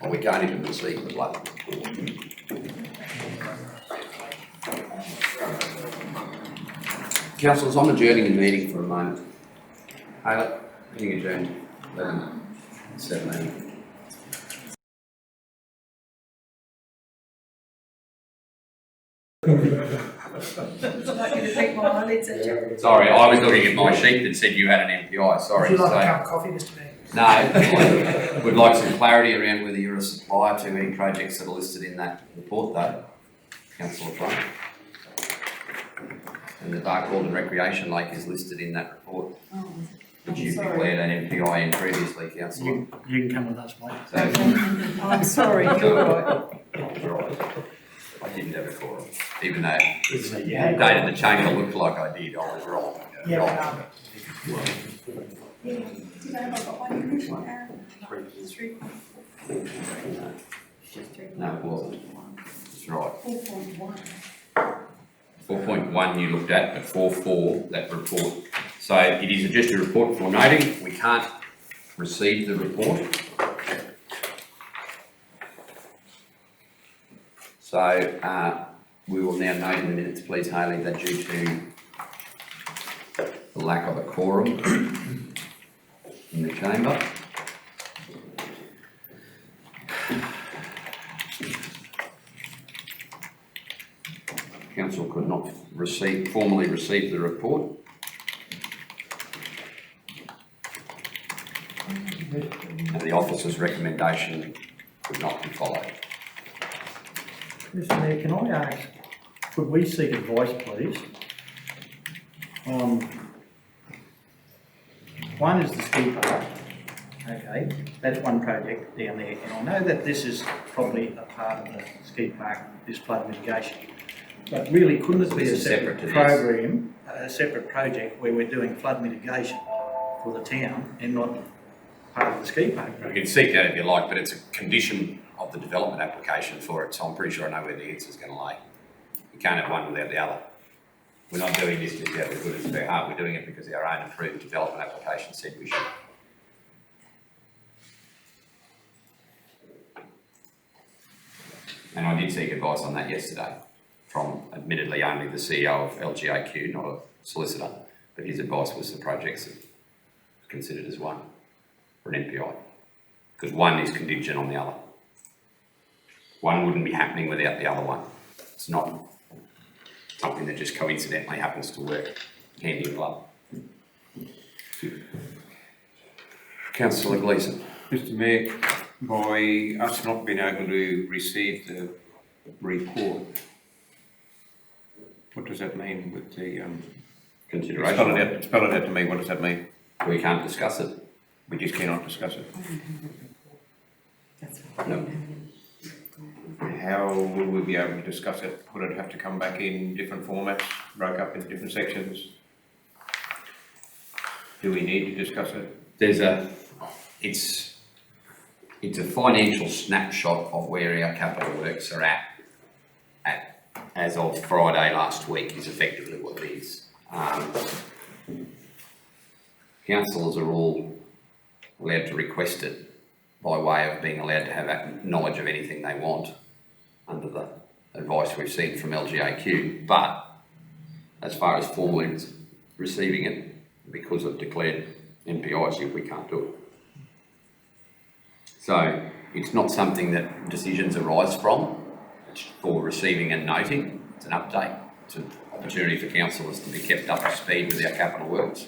Well, we can't even receive the blood. Councillors, I'm adjourning the meeting for a moment. Hayla, meeting adjourned, 11:17. Sorry, I was looking at my sheet that said you had an MPI, sorry. Would you like So- a cup of coffee, Mr Mayor? No, we'd like some clarity around whether you're a supplier to any projects that are listed in that report though, councillor Frank. And the Darkwater Recreation Lake is listed in that report, which you've declared an MPI in previously, councillor. You can come with us, mate. So, I'm sorry, you're right. right. I didn't have a quorum, even though You had dated the chamber looked like I did, I was wrong. Yeah, Wrong. No, it wasn't. That's right. 4.1 you looked at, but 4.4, that report. So it is just a report for noting. We can't receive the report. So we will now note in the minutes, please, Hayley, that due to the lack of a quorum in the chamber, council could not formally receive the report. And the officer's recommendation could not be followed. Mr Mayor, can I ask, could we seek advice, please, on, one is the ski park, okay, that's one project down there, and I know that this is probably a part of the ski park, this flood mitigation, but really, couldn't it be a This is separate separate to this. program, a separate project where we're doing flood mitigation for the town and not part of the ski park You program? can seek that if you like, but it's a condition of the development application for it, so I'm pretty sure I know where the answer's going to lay. You can't have one without the other. We're not doing this just out of the goodness of our heart, we're doing it because our own approved development application said we should. And I did seek advice on that yesterday from admittedly only the CEO of LGAQ, not a solicitor, but his advice was the projects are considered as one for an NPI. Because one is contingent on the other. One wouldn't be happening without the other one. It's not something that just coincidentally happens to work hand in glove. Councillor Gleeson. Mr Mayor, by us not being able to receive the report, what does that mean with the, Consideration. spell it out to me, what does that mean? We can't discuss it. We just cannot discuss it. No. How will we be able to discuss it? Would it have to come back in different formats, broke up into different sections? Do we need to discuss it? It's a financial snapshot of where our capital works are at as of Friday last week is effectively what it is. Councillors are all allowed to request it by way of being allowed to have knowledge of anything they want under the advice we've seen from LGAQ, but as far as formally receiving it, because of declared NPIs, we can't do it. So it's not something that decisions arise from. It's for receiving and noting. It's an update. It's an opportunity for councillors to be kept up to speed with our capital works.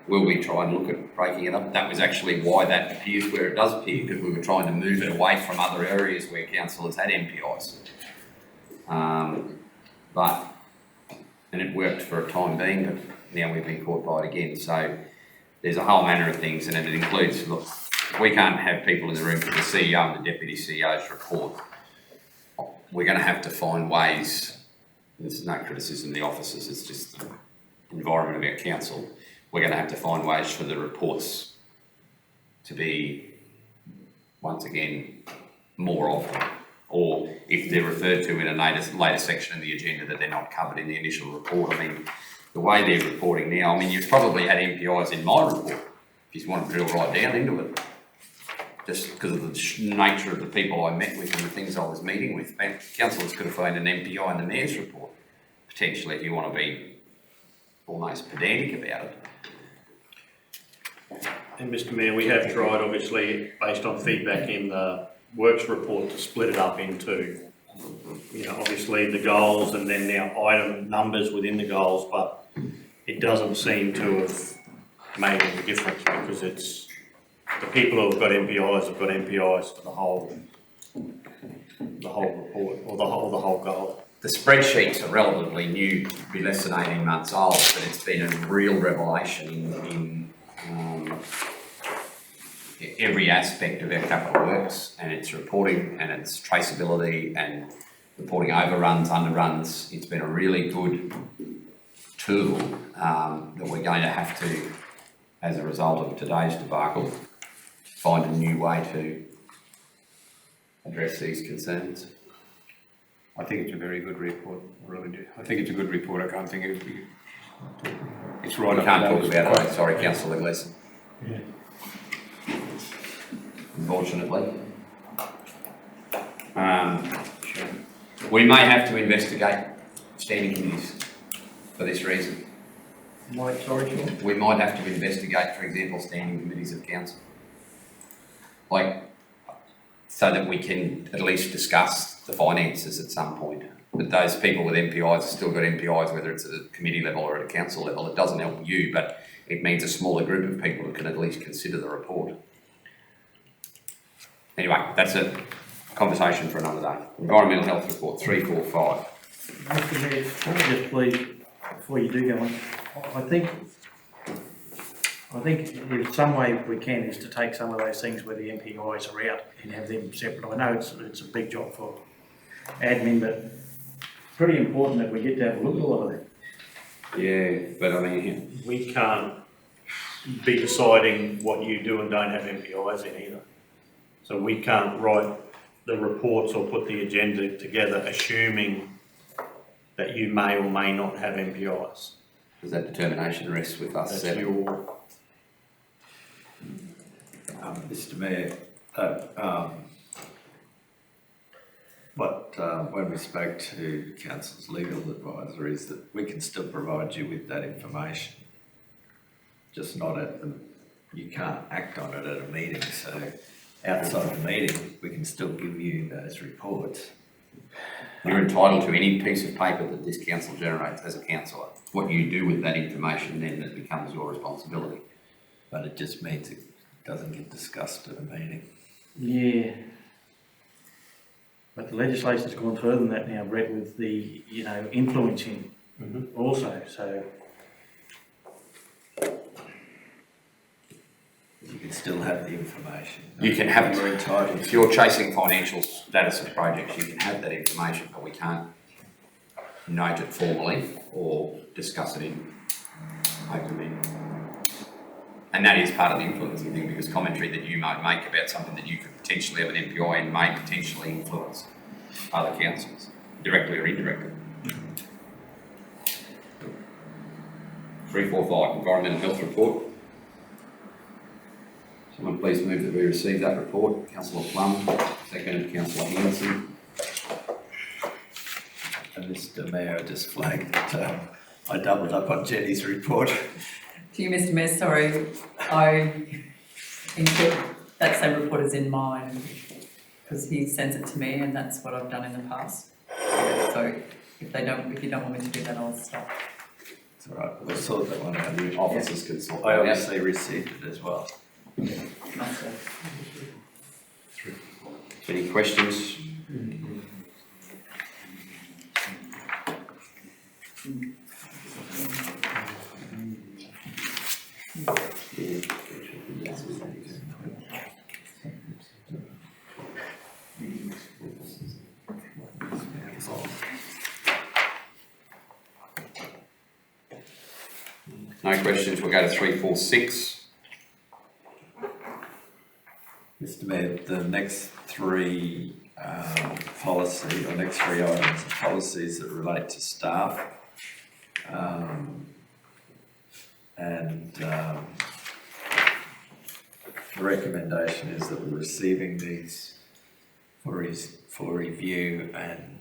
Will we try and look at breaking it up? That was actually why that appears where it does appear, because we were trying to move it away from other areas where councillors had MPIs. And it worked for a time being, but now we've been caught by it again. So there's a whole manner of things, and it includes, look, we can't have people in the room for the CEO and the Deputy CEO's report. We're going to have to find ways, this is no criticism of the officers, it's just the environment of our council. We're going to have to find ways for the reports to be, once again, more often. Or if they're referred to in a later section of the agenda that they're not covered in the initial report. I mean, the way they're reporting now, I mean, you've probably had MPIs in my report, if you want to drill right down into it. Just because of the nature of the people I met with and the things I was meeting with. Councillors could have found an MPI in the Mayor's report, potentially, if you want to be almost pedantic about it. And Mr Mayor, we have tried, obviously, based on feedback in the works report, to split it up into, obviously the goals and then now item numbers within the goals, but it doesn't seem to have made any difference because it's the people who have got MPIs for the whole report or the whole goal. The spreadsheets are relatively new, be less than 18 months old, but it's been a real revelation in every aspect of our capital works, and its reporting and its traceability and reporting overruns, underruns. It's been a really good tool that we're going to have to, as a result of today's debacle, find a new way to address these concerns. I think it's a very good report, I really do. I think it's a good report, I can't think of it. It's right. We can't talk about it, sorry, Councillor Gleeson. Yeah. Unfortunately. We may have to investigate standing committees for this reason. Sorry, Sean? We might have to investigate, for example, standing committees of council. So that we can at least discuss the finances at some point. But those people with MPIs have still got MPIs, whether it's at a committee level or at a council level. It doesn't help you, but it means a smaller group of people who can at least consider the report. Anyway, that's a conversation for another day. Environmental Health Report 345. Mr Mayor, can I just please, before you do go on, I think in some way we can is to take some of those things where the MPIs are out and have them separate. I know it's a big job for admin, but pretty important that we get to have a look at a lot of that. Yeah, but I mean, We can't be deciding what you do and don't have MPIs in either. So we can't write the reports or put the agenda together assuming that you may or may not have MPIs. does that determination rest with us? That's your... Mr Mayor, when we spoke to Council's legal advisor is that we can still provide you with that information, just not you can't act on it at a meeting, so outside of the meeting, we can still give you those reports. You're entitled to any piece of paper that this council generates as a councillor. What you do with that information then that becomes your responsibility. But it just means it doesn't get discussed at a meeting. Yeah. But the legislation's gone further than that now, Brett, with the, influencing also, so. You can still have the information. You can have You're it. entitled. If you're chasing financial status of projects, you can have that information, but we can't note it formally or discuss it in open meeting. And that is part of the influencing thing, because commentary that you might make about something that you could potentially have an MPI in may potentially influence other councils, directly or indirectly. 345, Environmental Health Report. Someone please move that we receive that report. Councillor Plum, second, Councillor Hanson. And Mr Mayor, I just flagged that I doubled up on Jenny's report. To you, Mr Mayor, sorry, I input that same report as in mine, because he sends it to me and that's what I've done in the past. So if you don't want me to do that, I'll stop. It's all right, we'll sort that one out. The officers can sort that I out. obviously received it as well. Any questions? No questions, we'll go to 346. Mr Mayor, the next three next three items are policies that relate to staff. The recommendation is that we're receiving these for review, and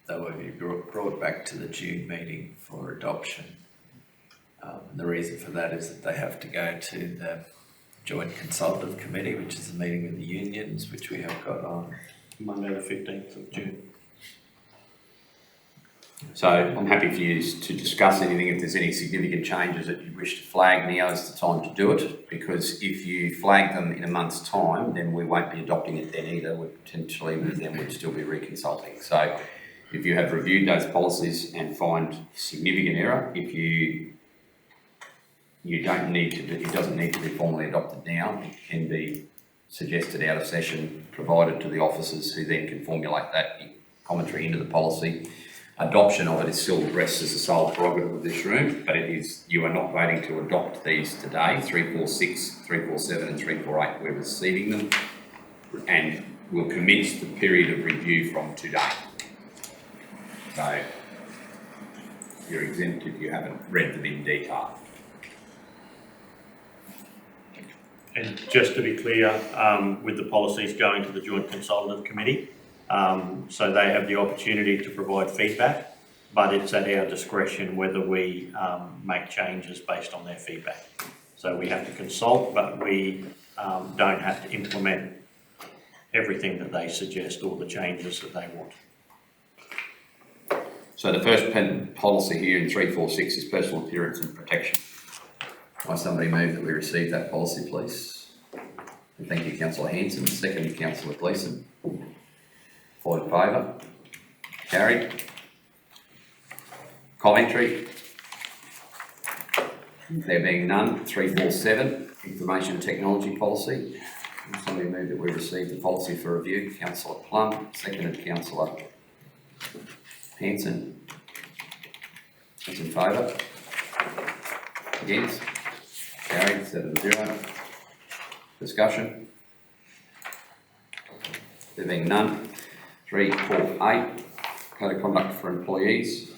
they will be brought back to the June meeting for adoption. And the reason for that is that they have to go to the Joint Consultative Committee, which is a meeting with the unions, which we have got on Monday the 15th of June. So I'm happy for you to discuss anything. If there's any significant changes that you wish to flag, now is the time to do it, because if you flag them in a month's time, then we won't be adopting it then either. We potentially then would still be reconsulting. So if you have reviewed those policies and find significant error, if you don't need to do, it doesn't need to be formally adopted now. It can be suggested out of session, provided to the officers, who then can formulate that commentary into the policy. Adoption of it is still rests as a sole prerogative of this room, but it is, you are not voting to adopt these today. 346, 347 and 348, we're receiving them, and we'll commence the period of review from today. So you're exempt if you haven't read them in detail. And just to be clear, with the policies going to the Joint Consultative Committee, so they have the opportunity to provide feedback, but it's at our discretion whether we make changes based on their feedback. So we have to consult, but we don't have to implement everything that they suggest or the changes that they want. So the first policy here in 346 is personal appearance and protection. Will somebody move that we receive that policy, please? And thank you, Councillor Hanson. Second, Councillor Gleeson. All in favour? Carried. Commentary. There being none. 347, Information Technology Policy. Will somebody move that we receive the policy for review? Councillor Plum. Seconded, Councillor Hanson. Those in favour? Against? Carried, 7-0. Discussion? There being none. 348, Code of Conduct for Employees.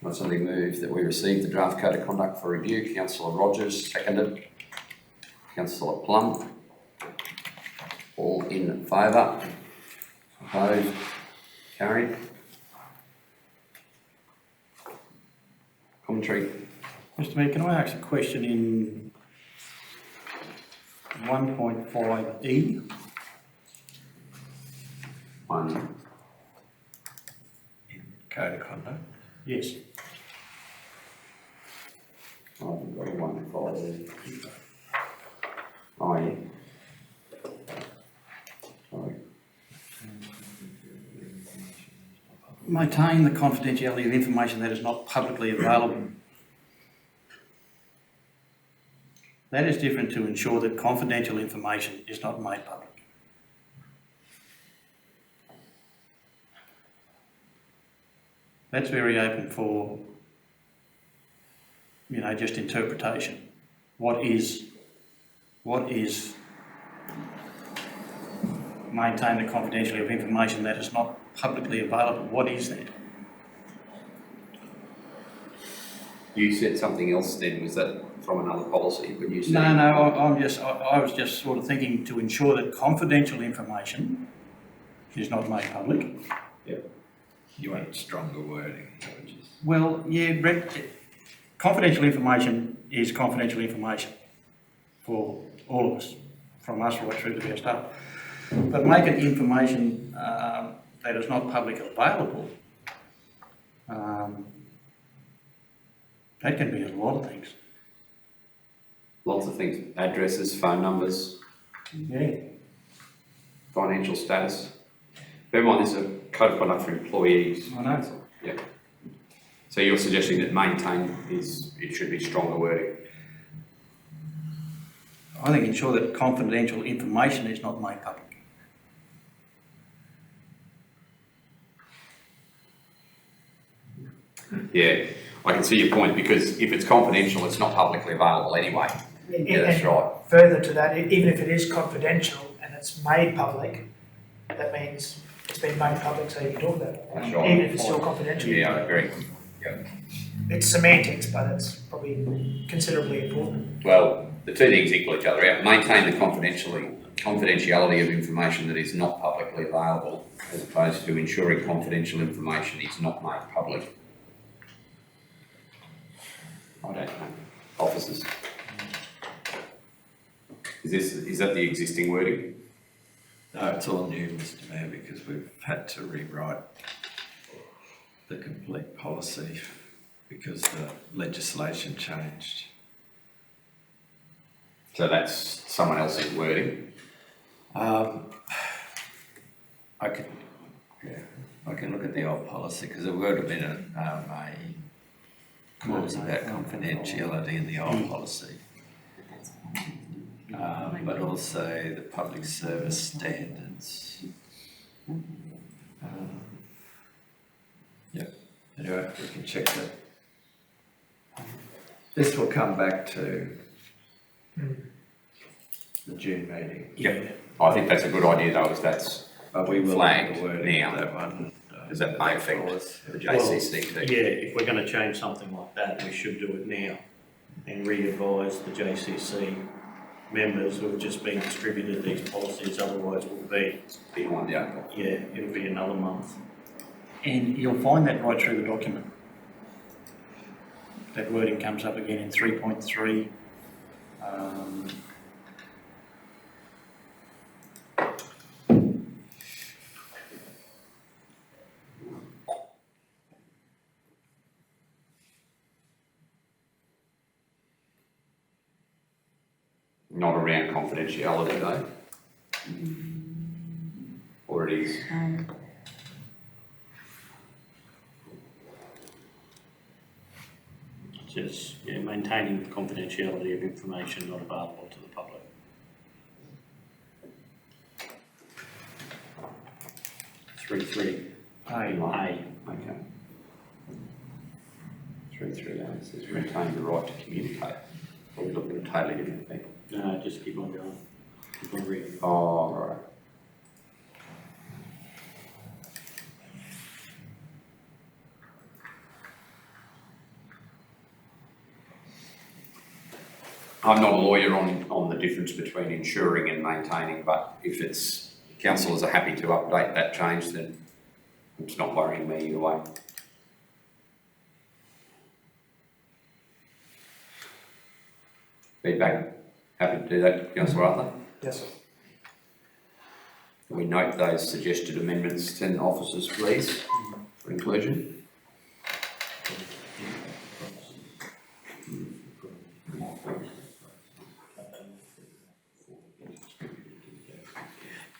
Will somebody move that we receive the draft Code of Conduct for review? Councillor Rogers, seconded. Councillor Plum. All in favour? Opposed? Carried. Commentary. Mr Mayor, can I ask a question in 1.5E? One. Code of conduct. Yes. I haven't got a 1.5. Oh, yeah. Sorry. Maintain the confidentiality of information that is not publicly available. That is different to ensure that confidential information is not made public. That's very open for, just interpretation. what is maintain the confidentiality of information that is not publicly available? What is that? You said something else then, was that from another policy when you said? No, I was just sort of thinking to ensure that confidential information is not made public. You want stronger wording, which is. Well, yeah, Brett, confidential information is confidential information for all of us, from us right through to our staff. But make it information that is not publicly available, that can be a lot of things. Lots of things, addresses, phone numbers, Yeah. financial status. Bear in mind, this is a code of conduct for employees. I know. Yeah. So you're suggesting that maintain it should be stronger wording? I think ensure that confidential information is not made public. Yeah, I can see your point, because if it's confidential, it's not publicly available anyway. Yeah, that's right. Further to that, even if it is confidential and it's made public, that means it's been made public so you can talk about it. That's right. Even if it's still confidential. Yeah, I agree. It's semantics, but it's probably considerably important. Well, the two things equal each other out. Maintain the confidentiality of information that is not publicly available, as opposed to ensuring confidential information is not made public. I don't know. Officers. Is that the existing wording? No, it's all new, Mr Mayor, because we've had to rewrite the complete policy because the legislation changed. So that's someone else's wording? I can look at the old policy, because there would have been a clause about confidentiality in the old policy. But also the public service standards. Anyway, we can check that. This will come back to the June meeting. Yeah. I think that's a good idea though, if that's But we will flagged have the wording now. of that one. Does that may affect the JCC too? Yeah, if we're going to change something like that, we should do it now and re-advise the JCC members who have just been distributed these policies, otherwise we'll be, Behind the eight ball. yeah, it'll be another month. And you'll find that right through the document. That wording comes up again in 3.3. Not around confidentiality though? Or it is? Just, yeah, maintaining the confidentiality of information not available to the public. Okay. 3.3A says retain the right to communicate. Or we're looking at a totally different thing. No, just keep on going. Keep on reading. Oh, right. I'm not a lawyer on the difference between ensuring and maintaining, but if it's, councillors are happy to update that change, then it's not worrying me either way. Feedback, happy to do that, Councillor Arthur? Yes, sir. We note those suggested amendments, 10 officers please, for inclusion.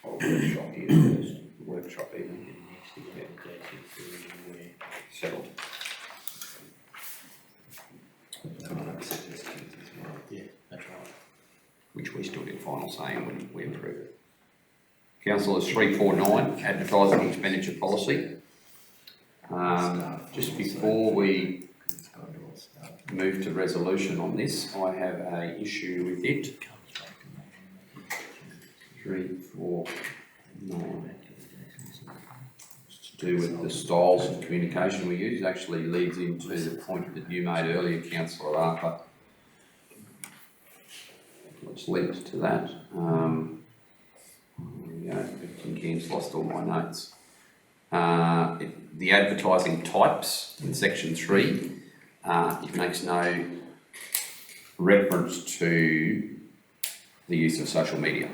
Workshop here first, workshop even. Settled. Yeah, that's right. Which we still get final say on when we approve it. Councillors 349, advertising expenditure policy. Just before we move to resolution on this. I have a issue with it. 3, 4, 9. It's to do with the styles of communication we use. It actually leads into the point that you made earlier, Councillor Arthur. It's linked to that. There we go. King's lost all my notes. The advertising types in section 3, it makes no reference to the use of social media,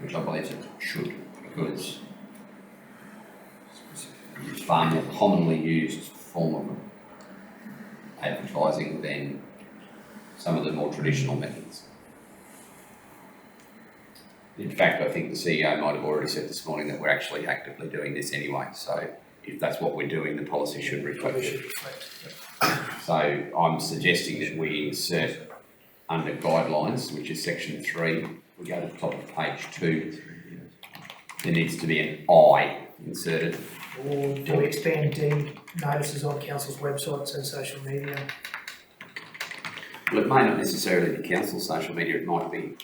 which I believe it should, because it's a far more commonly used form of advertising than some of the more traditional methods. In fact, I think the CEO might have already said this morning that we're actually actively doing this anyway, so if that's what we're doing, the policy should reflect it. So I'm suggesting that we insert under guidelines, which is section 3, we go to the top of page 2, there needs to be an I inserted. Or do we expand D, notices on council's websites and social media? Well, it may not necessarily be council's social media, it might be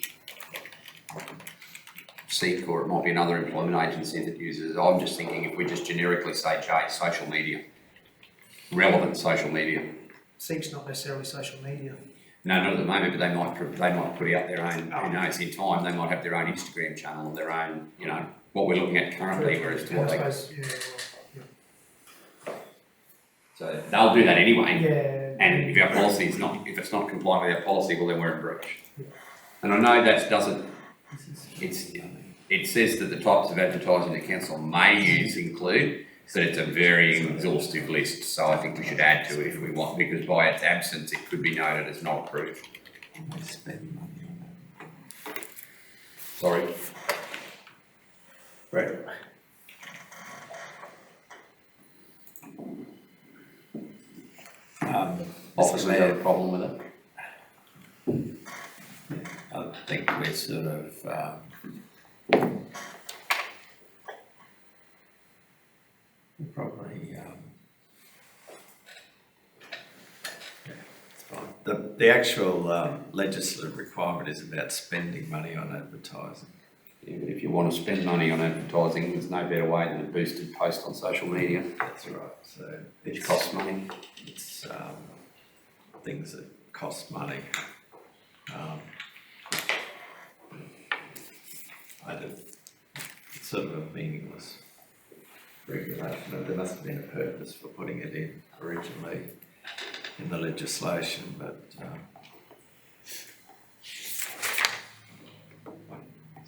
SEEK, or it might be another employment agency that uses it. I'm just thinking if we just generically say J, social media, relevant social media. SEEK's not necessarily social media. No, not at the moment, but they might put out their own, who knows, in time, they might have their own Instagram channel, their own, you know, what we're looking at currently, whereas to what they... So they'll do that anyway. Yeah. And if our policy is not, if it's not compliant with our policy, well then we're in breach. And I know that doesn't, it says that the types of advertising the council may use include, but it's a very exhaustive list, so I think we should add to it if we want, because by its absence it could be noted as not approved. Sorry. Brett. Officers have a problem with it? I think we're sort of, probably, it's fine. The actual legislative requirement is about spending money on advertising. Yeah, but if you want to spend money on advertising, there's no better way than a boosted post on social media. That's right. So Which costs money. it's things that cost money. It's sort of a meaningless regulation. There must have been a purpose for putting it in originally in the legislation, but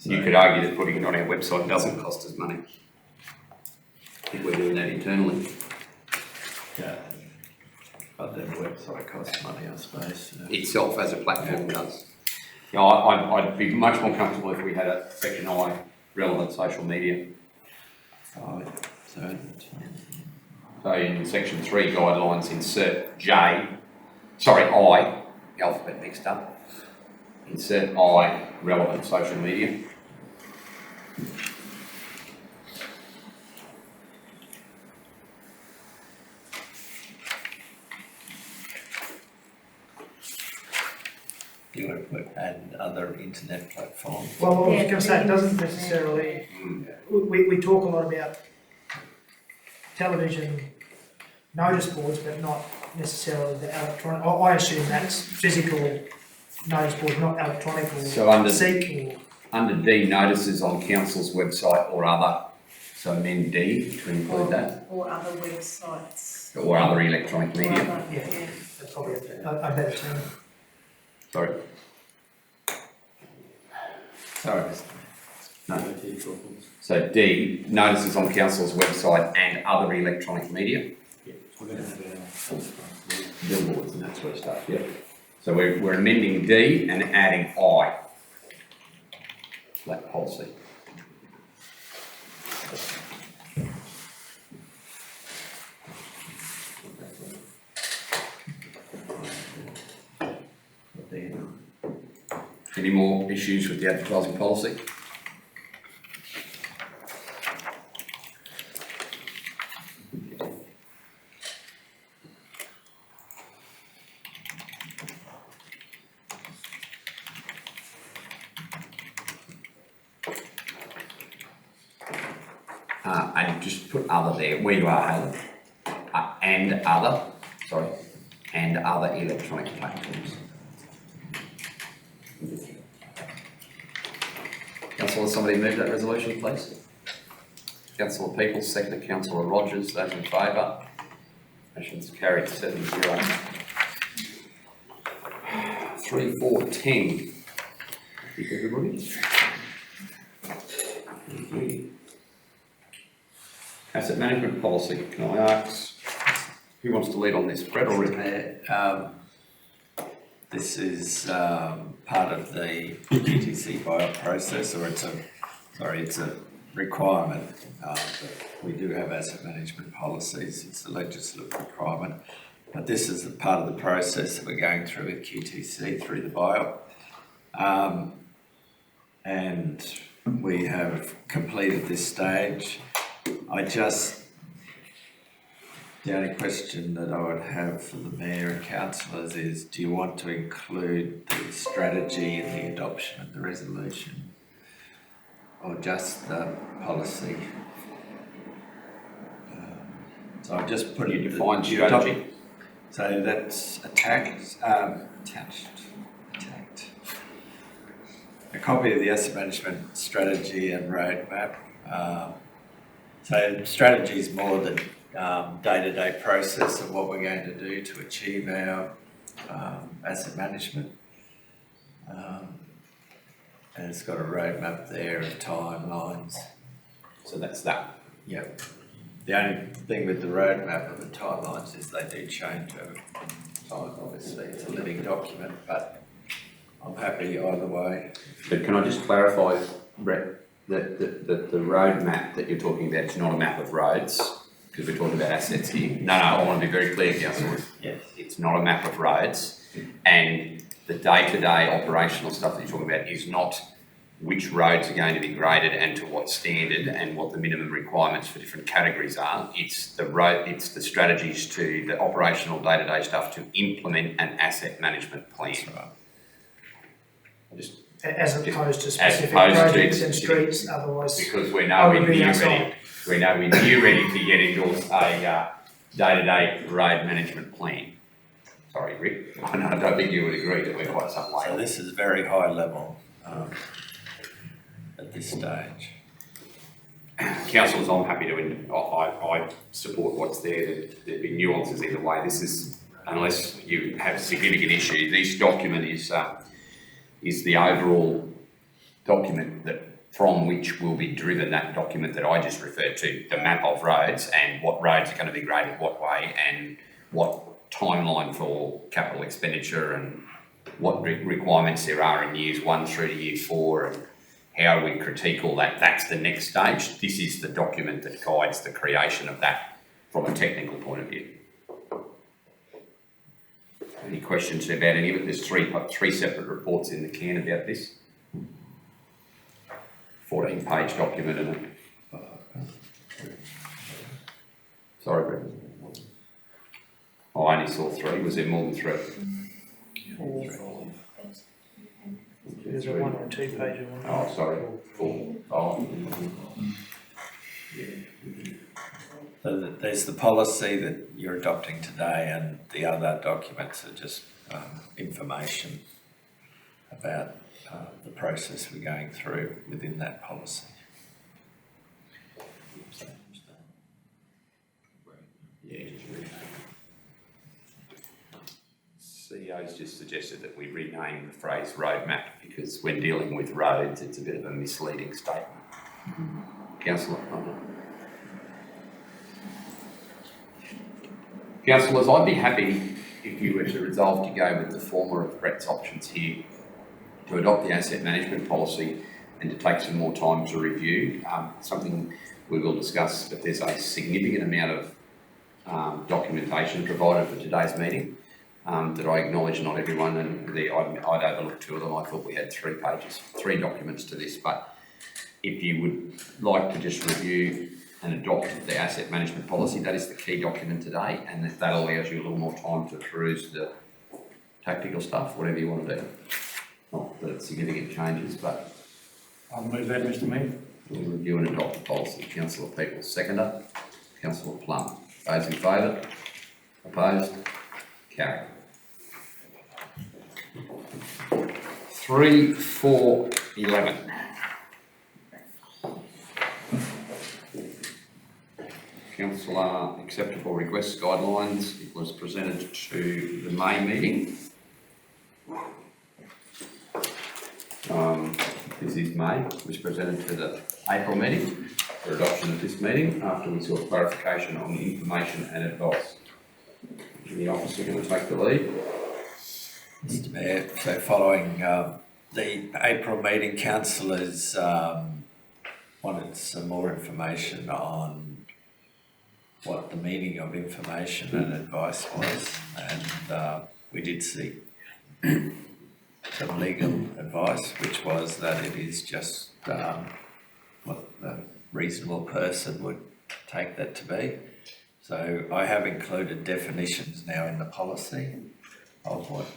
You could argue that putting it on our website doesn't cost us money if we're doing that internally. yeah. But then the website costs money, I suppose. So. Itself as a platform does. Yeah, I'd be much more comfortable if we had a section I, relevant social media. Oh, so So in section 3 guidelines, insert J, sorry, I, the alphabet mixed up. Insert I, relevant social media. you want to put add other internet platforms. Well, I was going to say, it doesn't necessarily, we talk a lot about television notice boards, but not necessarily the electronic. I assume that's physical notice board, not electronic or So under SEEK or... Under D, notices on council's website or other, so amend D to include that, Or other websites. or other electronic media. Yeah, that's probably a better term. Sorry. Sorry. No. So D, notices on council's website and other electronic media. Billboards and that sort of stuff, yeah. So we're amending D and adding I to that policy. Any more issues with the advertising policy? and just put other there, where you are, Helen. And other electronic platforms. Councillor, somebody move that resolution, please. Councillor Peoples, seconded Councillor Rogers, those in favour. Motion's carried 7-0. 3, 4, 10. Thank you, everybody. Asset management policy, can I ask, who wants to lead on this, Brett or Rick? This is part of the GTC buyout process, or it's a requirement. That we do have asset management policies, it's a legislative requirement. But this is a part of the process that we're going through with QTC through the buyout. And we have completed this stage. The only question that I would have for the Mayor and councillors is, do you want to include the strategy in the adoption of the resolution? Or just the policy? So I've just put You define strategy. So that's attached. A copy of the asset management strategy and roadmap. So strategy is more the day-to-day process of what we're going to do to achieve our asset management. And it's got a roadmap there of timelines. So that's that. Yeah. The only thing with the roadmap of the timelines is they do change over time, obviously. It's a living document, but I'm happy either way. But can I just clarify, Brett, that the roadmap that you're talking about is not a map of roads, because we're talking about assets here. No, I want to be very clear, councillors. Yes. It's not a map of roads, and the day-to-day operational stuff that you're talking about is not which roads are going to be graded and to what standard and what the minimum requirements for different categories are. It's the strategies to the operational day-to-day stuff to implement an asset management plan. As opposed to specific projects and streets, otherwise. Because we're nowhere near ready to get endorsed a day-to-day road management plan. Sorry, Rick, I don't think you would agree that we're quite some way. So this is very high level at this stage. Councillors, I'm happy to, I support what's there. There'd be nuances either way. This is, unless you have significant issue, this document is the overall document that from which will be driven that document that I just referred to, the map of roads and what roads are going to be graded what way and what timeline for capital expenditure and what requirements there are in years 1 through to year 4 and how we critique all that. That's the next stage. This is the document that guides the creation of that from a technical point of view. Any questions about any of it? There's three separate reports in the can about this. 14-page document in it. Sorry, Brett. I only saw 3. Was there more than 3? There's a 1 or 2 page one. Oh, sorry. 4. Oh. Yeah. So there's the policy that you're adopting today, and the other documents are just information about the process we're going through within that policy. Yeah. CEO's just suggested that we rename the phrase roadmap because when dealing with roads, it's a bit of a misleading statement. Councillor. Councillors, I'd be happy if you were to resolve to go with the former of Brett's options here, to adopt the asset management policy and to take some more time to review. Something we will discuss, but there's a significant amount of documentation provided for today's meeting that I acknowledge not everyone, and I'd overlooked 2 of them. I thought we had 3 pages, 3 documents to this, but if you would like to just review and adopt the asset management policy, that is the key document today, and if that allows you a little more time to peruse the tactical stuff, whatever you want to do. Not that it's significant changes, but... I'll move that, Mr Mayor. We'll review and adopt the policy. Councillor Peoples, seconder. Councillor Plum. Those in favour? Opposed? Carried. 3, 4, 11. Councillor acceptable requests guidelines. It was presented to the May meeting. This is May. It was presented to the April meeting for adoption at this meeting after we sought clarification on the information and advice. Is the officer going to take the lead? Mr Mayor, so following the April meeting, councillors wanted some more information on what the meaning of information and advice was, and we did seek some legal advice, which was that it is just what a reasonable person would take that to be. So I have included definitions now in the policy of what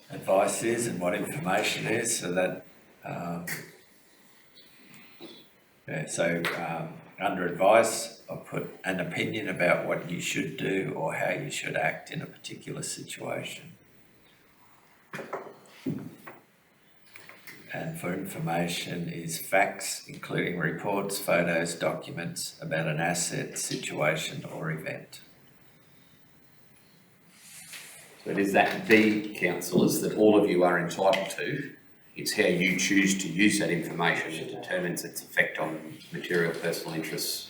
advice is and what information is, so that under advice I'll put an opinion about what you should do or how you should act in a particular situation. And for information is facts, including reports, photos, documents about an asset, situation or event. So it is that the councillors that all of you are entitled to. It's how you choose to use that information that determines its effect on material personal interests.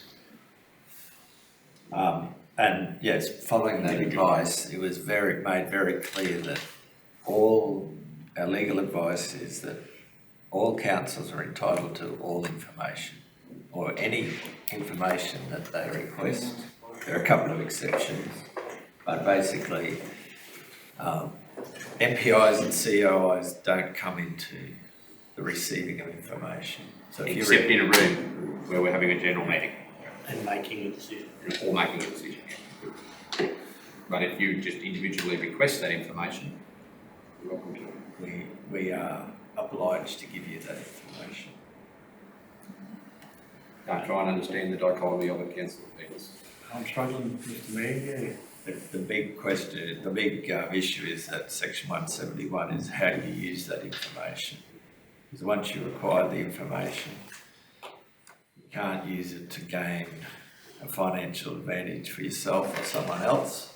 And yes, following that advice, it was made very clear that all our legal advice is that all councils are entitled to all information, or any information that they request. There are a couple of exceptions, but basically MPIs and COIs don't come into the receiving of information. So if Except in a room where we're having a general meeting. And making a decision. Or making a decision. But if you just individually request that information, you're welcome to. we are obliged to give you that information. Don't try and understand the dichotomy of it, councillor Peters. I'm struggling, Mr Mayor, The big question, the big issue is that section 171 is how you use that information. Because once you acquire the information, you can't use it to gain a financial advantage for yourself or someone else,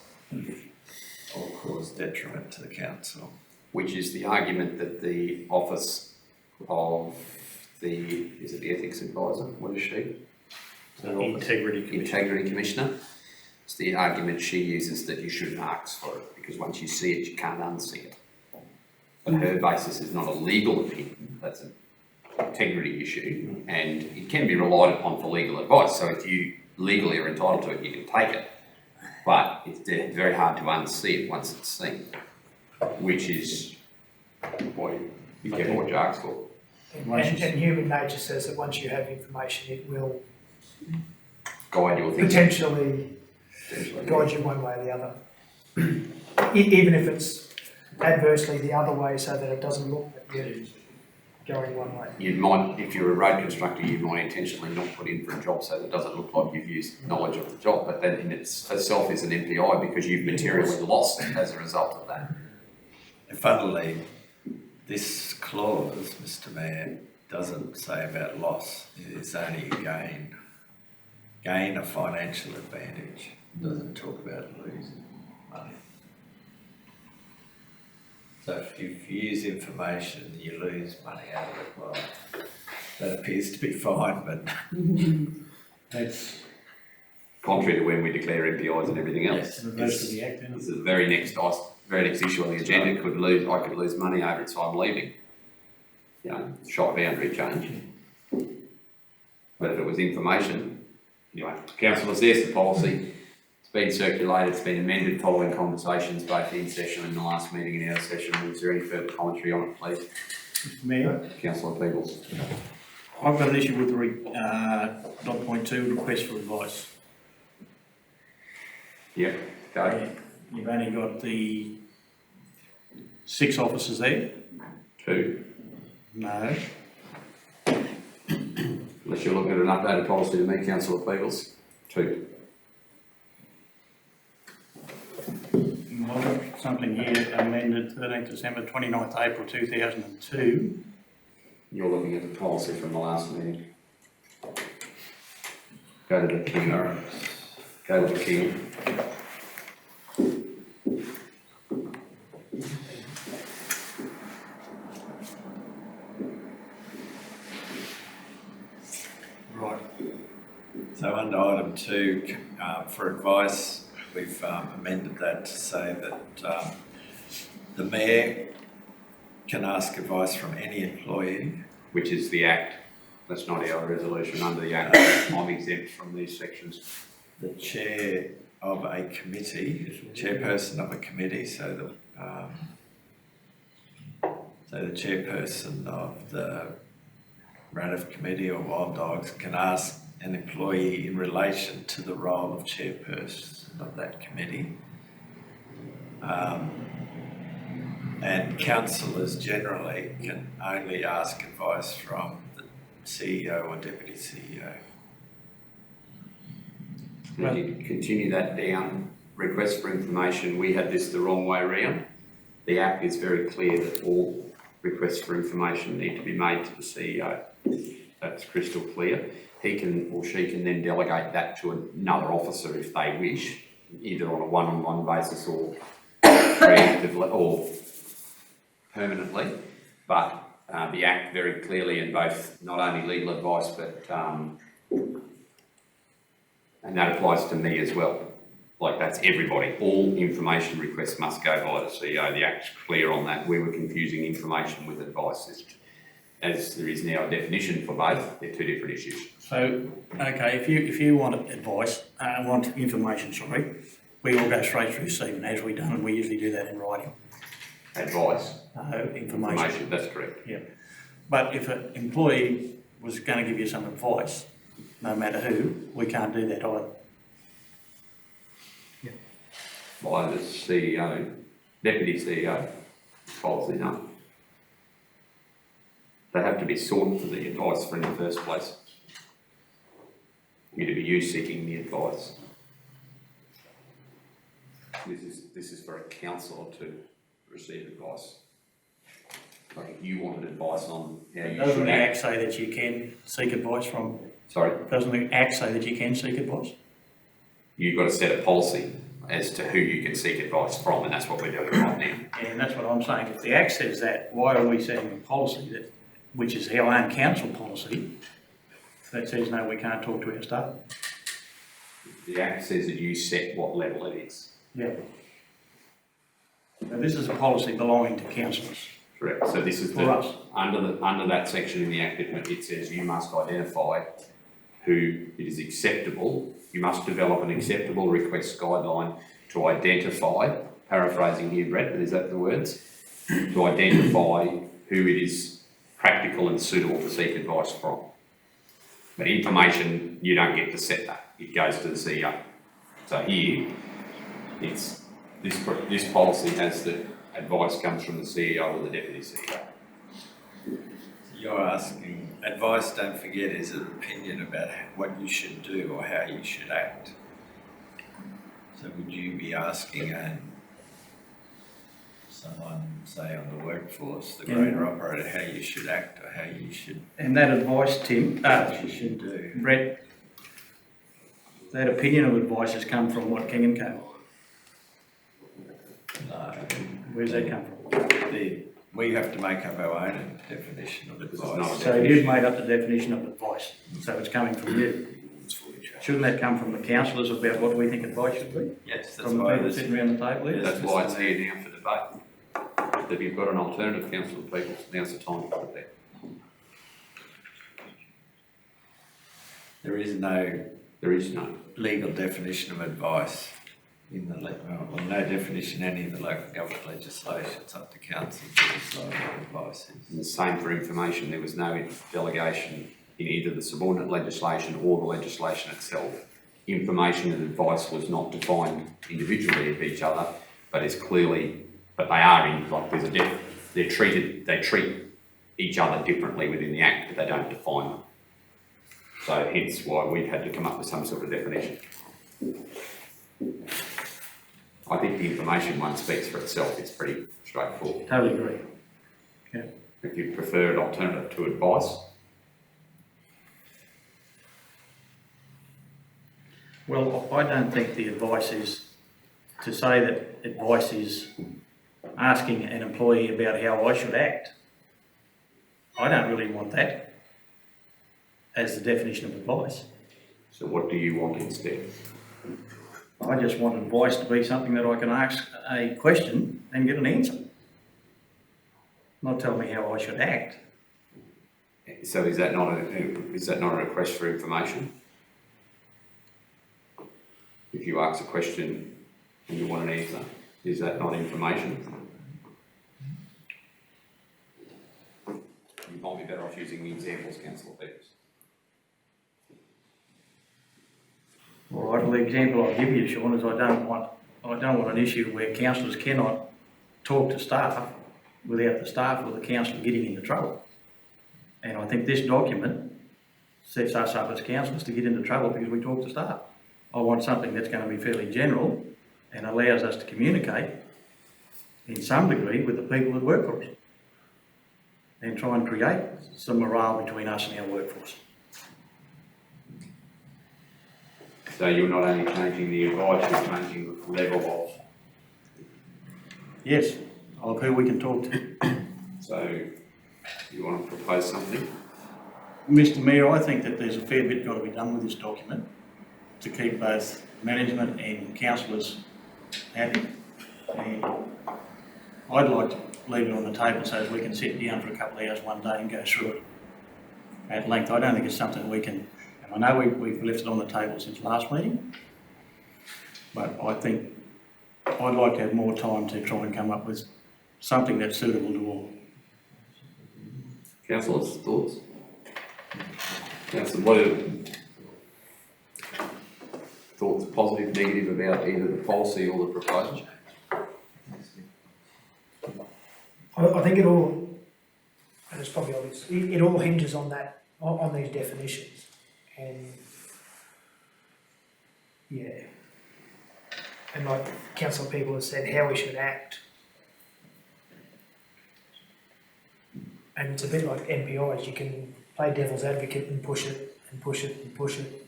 or cause detriment to the council. Which is the argument that the office of is it the ethics advisor? What is she? Integrity Commissioner. It's the argument she uses that you shouldn't ask for it because once you see it, you can't unsee it. But her basis is not a legal opinion, that's an integrity issue, and it can be relied upon for legal advice. So if you legally are entitled to it, you can take it. But it's very hard to unsee it once it's seen, which is why you get what you ask for. And human nature says that once you have information, it will Guide your thinking. potentially guide you one way or the other. Even if it's adversely the other way, so that it doesn't look like you're going one way. You might, if you're a road constructor, you might intentionally not put in for a job so that it doesn't look like you've used knowledge of the job, but that in itself is an MPI because you've materially lost as a result of that. And funnily, this clause, Mr Mayor, doesn't say about loss. It is only gain a financial advantage. It doesn't talk about losing money. So if you use information and you lose money out of it, well, that appears to be fine, but that's Contrary to when we declare MPIs and everything else. the reverse of the act, isn't it? This is the very next issue on the agenda. I could lose money over it, so I'm leaving. You know, short boundary change. But if it was information, anyway, councillors, there's the policy. It's been circulated, it's been amended following conversations both in session and the last meeting and out of session. Is there any further commentary on it, please? Mr Mayor, Councillor Peebles. I've got an issue with dot point 2, request for advice. Yep, go. You've only got the 6 officers there? 2. No, Unless you're looking at an updated policy to me, Councillor Peebles. 2. Well, something here amended 13th December, 29th April 2002. You're looking at the policy from the last meeting. Go to the king. Go to the king. Right. So under item 2, for advice, we've amended that to say that the mayor can ask advice from any employee. Which is the Act. That's not our resolution. Under the Act, I'm exempt from these sections. The chair of a committee, chairperson of a committee, so the chairperson of the Radiff Committee or Wild Dogs can ask an employee in relation to the role of chairperson of that committee. And councillors generally can only ask advice from the CEO or deputy CEO. If you continue that down, request for information, we had this the wrong way around. The Act is very clear that all requests for information need to be made to the CEO. That's crystal clear. He can or she can then delegate that to another officer if they wish, either on a one-on-one basis or preemptively or permanently. But the Act very clearly in both not only legal advice but and that applies to me as well. Like that's everybody. All information requests must go via the CEO. The Act's clear on that. We were confusing information with advice. As there is now a definition for both, they're 2 different issues. So, okay, if you want advice, want information, sorry, we all go straight through Stephen, as we done, and we usually do that in writing. Advice? Information. That's correct. Yeah. But if an employee was going to give you some advice, no matter who, we can't do that either. By the CEO, deputy CEO, policy, no. They have to be sought for the advice in the first place. It'd be you seeking the advice. This is for a councillor to receive advice. Like if you wanted advice on how you Doesn't should the act. Act say that you can seek advice from? Sorry? Doesn't the Act say that you can seek advice? You've got to set a policy as to who you can seek advice from, and that's what we're doing right now. Yeah, and that's what I'm saying. If the Act says that, why are we setting a policy that, which is our own council policy, that says no, we can't talk to our staff? The Act says that you set what level it is. Yeah. Now this is a policy belonging to councillors. Correct. So this is For us. under that section in the Act, it says you must identify who it is acceptable. You must develop an acceptable request guideline to identify, paraphrasing here, Brett, but is that the words? To identify who it is practical and suitable to seek advice from. But information, you don't get to set that. It goes to the CEO. So here, it's this policy has that advice comes from the CEO or the deputy CEO. You're asking, advice, don't forget, is an opinion about what you should do or how you should act. So would you be asking someone, say on the workforce, the grader operator, how you should act or how you should... And that advice, Tim, what you should do. Brett, that opinion of advice has come from what, King and Co? No. Where's that come from? We have to make up our own definition of advice. So you've made up the definition of advice, so it's coming from you. Shouldn't that come from the councillors about what we think advice should be? Yes, that's From the why people sitting around the table here? That's why it's here now for debate. If you've got an alternative, councillor people, now's the time to put it there. there is no legal definition of advice in the no definition any of the local government legislation. It's up to council to decide what advice is. And the same for information. There was no delegation in either the subordinate legislation or the legislation itself. Information and advice was not defined individually of each other, but they are in, like there's they treat each other differently within the Act, but they don't define them. So hence why we've had to come up with some sort of definition. I think the information one speaks for itself, it's pretty straightforward. Totally agree. If you prefer an alternative to advice, Well, I don't think the advice is, to say that advice is asking an employee about how I should act. I don't really want that as the definition of advice. so what do you want instead? I just want advice to be something that I can ask a question and get an answer. Not tell me how I should act. So is that not a request for information? If you ask a question and you want an answer, is that not information? You might be better off using the examples, Councillor Peters. All right, well, the example I'll give you, Sean, is I don't want an issue where councillors cannot talk to staff without the staff or the councillor getting into trouble. And I think this document sets us up as councillors to get into trouble because we talk to staff. I want something that's going to be fairly general and allows us to communicate in some degree with the people that work for us and try and create some morale between us and our workforce. So you're not only changing the advice, you're changing the level Yes, of who we can talk to. of, so you want to propose something? Mr Mayor, I think that there's a fair bit got to be done with this document to keep both management and councillors happy. And I'd like to leave it on the table so that we can sit down for a couple of hours one day and go through it at length. I don't think it's something we can, and I know we've left it on the table since last meeting, but I think I'd like to have more time to try and come up with something that's suitable to all. Councillors, thoughts? Councillor, what are thoughts, positive, negative about either the policy or the proposal? I think it all, and it's probably obvious, it all hinges on that, on these definitions. And yeah, and like council people have said, how we should act. And it's a bit like MPIs, you can play devil's advocate and push it and push it and push it.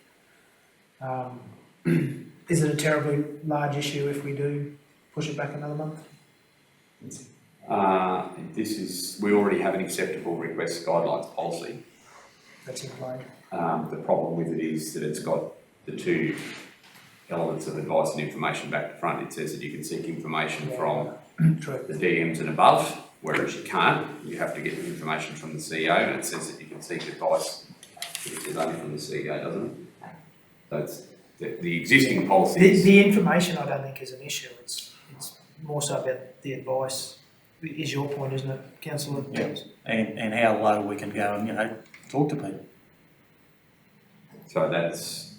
Is it a terribly large issue if we do push it back another month? We already have an acceptable request guidelines policy. That's in play. The problem with it is that it's got the two elements of advice and information back to front. It says that you can seek information from True. the DMs and above, whereas you can't. You have to get the information from the CEO, and it says that you can seek advice if it's only from the CEO, doesn't it? So it's the existing policy. The information I don't think is an issue, it's more so about the advice, is your point, isn't it, Councillor? Yeah. And how low we can go and, talk to people. So that's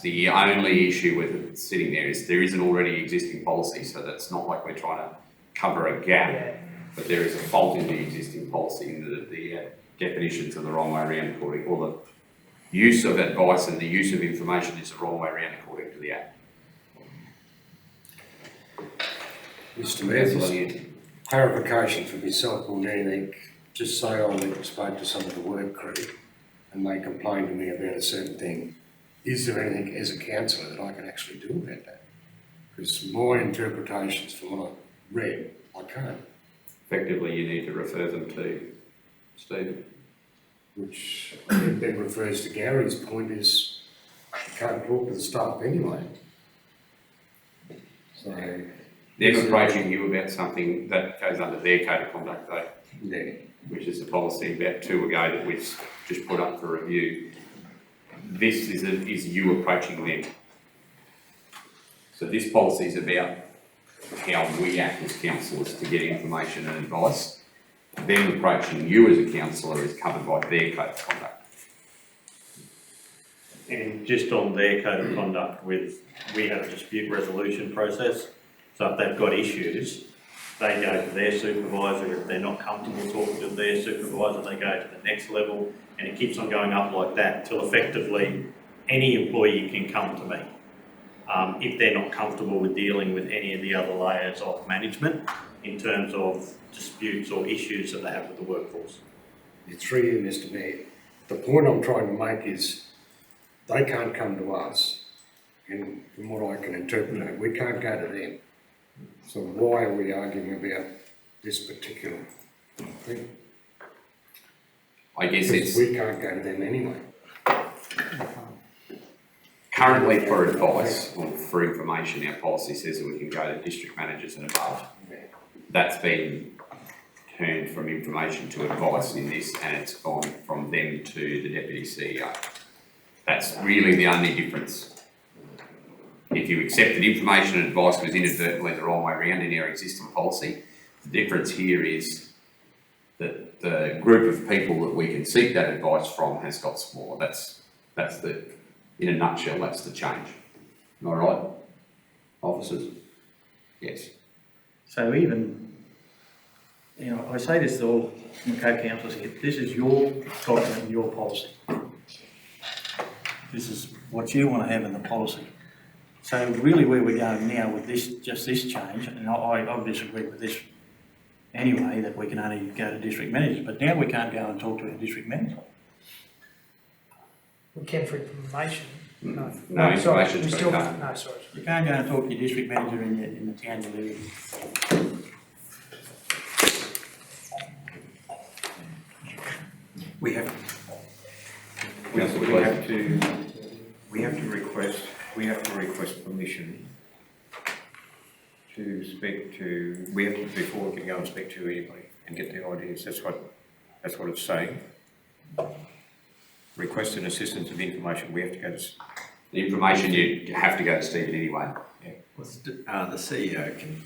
the only issue with it sitting there, is there is an already existing policy, so that's not like we're trying to cover a gap, Yeah. but there is a fault in the existing policy in the definitions are the wrong way around according, or the use of advice and the use of information is the wrong way around according to the Act. Mr Mayor, just clarification for myself or anything, just say I went and spoke to some of the work crew and they complained to me about a certain thing. Is there anything as a councillor that I can actually do about that? Because my interpretations from what I read, I can't. Effectively, you need to refer them to Stephen. Which then refers to Gary's point, is you can't talk to the staff anyway. So They're approaching you about something that goes under their code of conduct though, yeah. which is a policy about 2 ago that we've just put up for review. This is you approaching them. So this policy is about how we act as councillors to get information and advice. Them approaching you as a councillor is covered by their code of conduct. And just on their code of conduct we have a dispute resolution process. So if they've got issues, they go to their supervisor. If they're not comfortable talking to their supervisor, they go to the next level, and it keeps on going up like that till effectively any employee can come to me. If they're not comfortable with dealing with any of the other layers of management in terms of disputes or issues that they have with the workforce. It's through you, Mr. Mayor. The point I'm trying to make is they can't come to us, and from what I can interpret, we can't go to them. So why are we arguing about this particular thing? I guess Because it's we can't go to them anyway. currently for advice or for information, our policy says that we can go to district managers and above. That's been turned from information to advice in this, and it's gone from them to the deputy CEO. That's really the only difference. If you accept that information and advice was inadvertently the wrong way around in our existing policy, the difference here is that the group of people that we can seek that advice from has got smaller. That's the, in a nutshell, that's the change. Am I right, officers? Yes. So even, you know, I say this to all my co-councillors here, this is your document, your policy. This is what you want to have in the policy. So really where we're going now with this, just this change, and I disagree with this anyway, that we can only go to district managers, but now we can't go and talk to a district manager. We can for information. No, No, sorry, information's we got still, to come. no, sorry. You can't go and talk to your district manager in the town you live in. We have to request permission to speak to, before we can go and speak to anybody and get their ideas. That's what it's saying. Requested assistance of information, we have to go to. The information, you have to go to Stephen anyway. The CEO can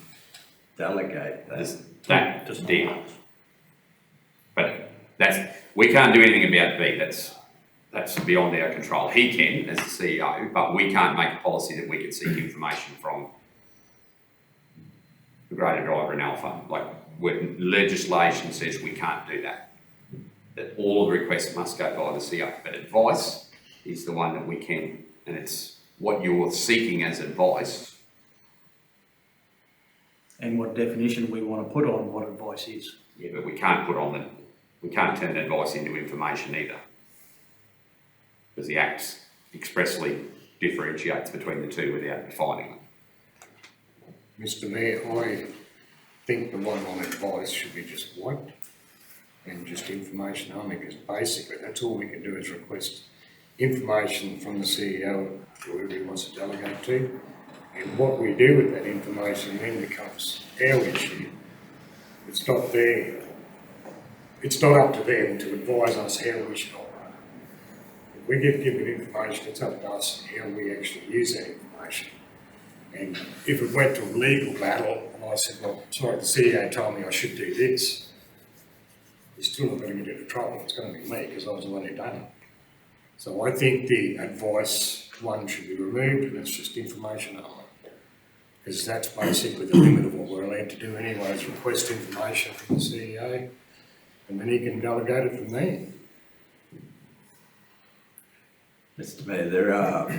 delegate that. That just deal. But we can't do anything about B, that's beyond our control. He can as the CEO, but we can't make a policy that we can seek information from the grader driver in Alpha. Like, when legislation says we can't do that. That all of the requests must go by the CEO, but advice is the one that we can, and it's what you're seeking as advice. And what definition we want to put on what advice is. Yeah, but we can't we can't turn advice into information either. Because the Act expressly differentiates between the two without defining them. Mr. Mayor, I think the one on advice should be just wiped and just information only, because basically that's all we can do is request information from the CEO, whoever he wants to delegate to, and what we do with that information then becomes our issue. It's not up to them to advise us how we should operate. If we get given information, it's up to us how we actually use that information. And if it went to a legal battle and I said, well, sorry, the CEO told me I should do this, you're still not going to get into trouble. It's going to be me because I was the one who done it. So I think the advice one should be removed, and it's just information only. Because that's basically the limit of what we're allowed to do anyway, is request information from the CEO, and then he can delegate it from there. Mr. Mayor, there are,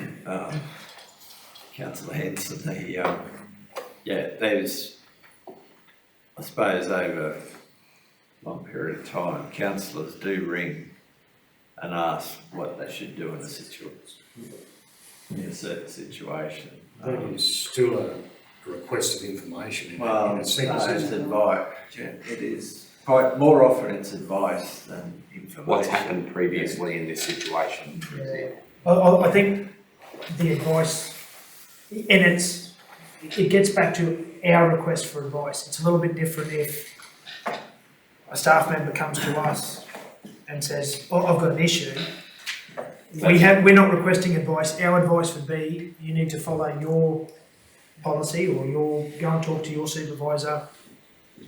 Councillor Henson, there's, I suppose over a long period of time, councillors do ring and ask what they should do in a certain situation. That is still a request of information in a sense. No, it's advice. Yeah, it is. Quite more often it's advice than information. What's happened previously in this situation? I think the advice, and it gets back to our request for advice. It's a little bit different if a staff member comes to us and says, oh, I've got an issue. We're not requesting advice. Our advice would be, you need to follow your policy, or go and talk to your supervisor,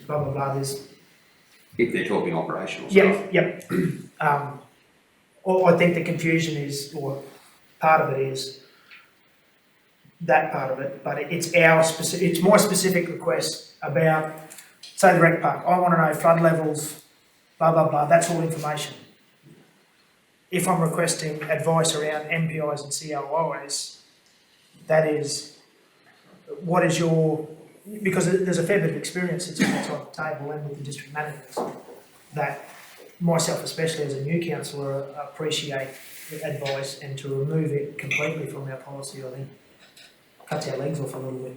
blah, blah, blah. If they're talking operational stuff. Yep. Or I think the confusion is, or part of it is that part of it, but it's my specific request about say the rec park, I want to know flood levels, blah, blah, blah, that's all information. If I'm requesting advice around MPIs and CLOIs, that is, what is your, because there's a fair bit of experience that's on the table and with the district managers, that myself especially as a new councillor appreciate the advice, and to remove it completely from our policy, I think, cuts our legs off a little bit.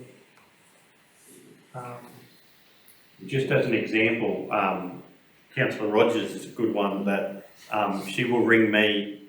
Just as an example, Councillor Rogers is a good one that she will ring me,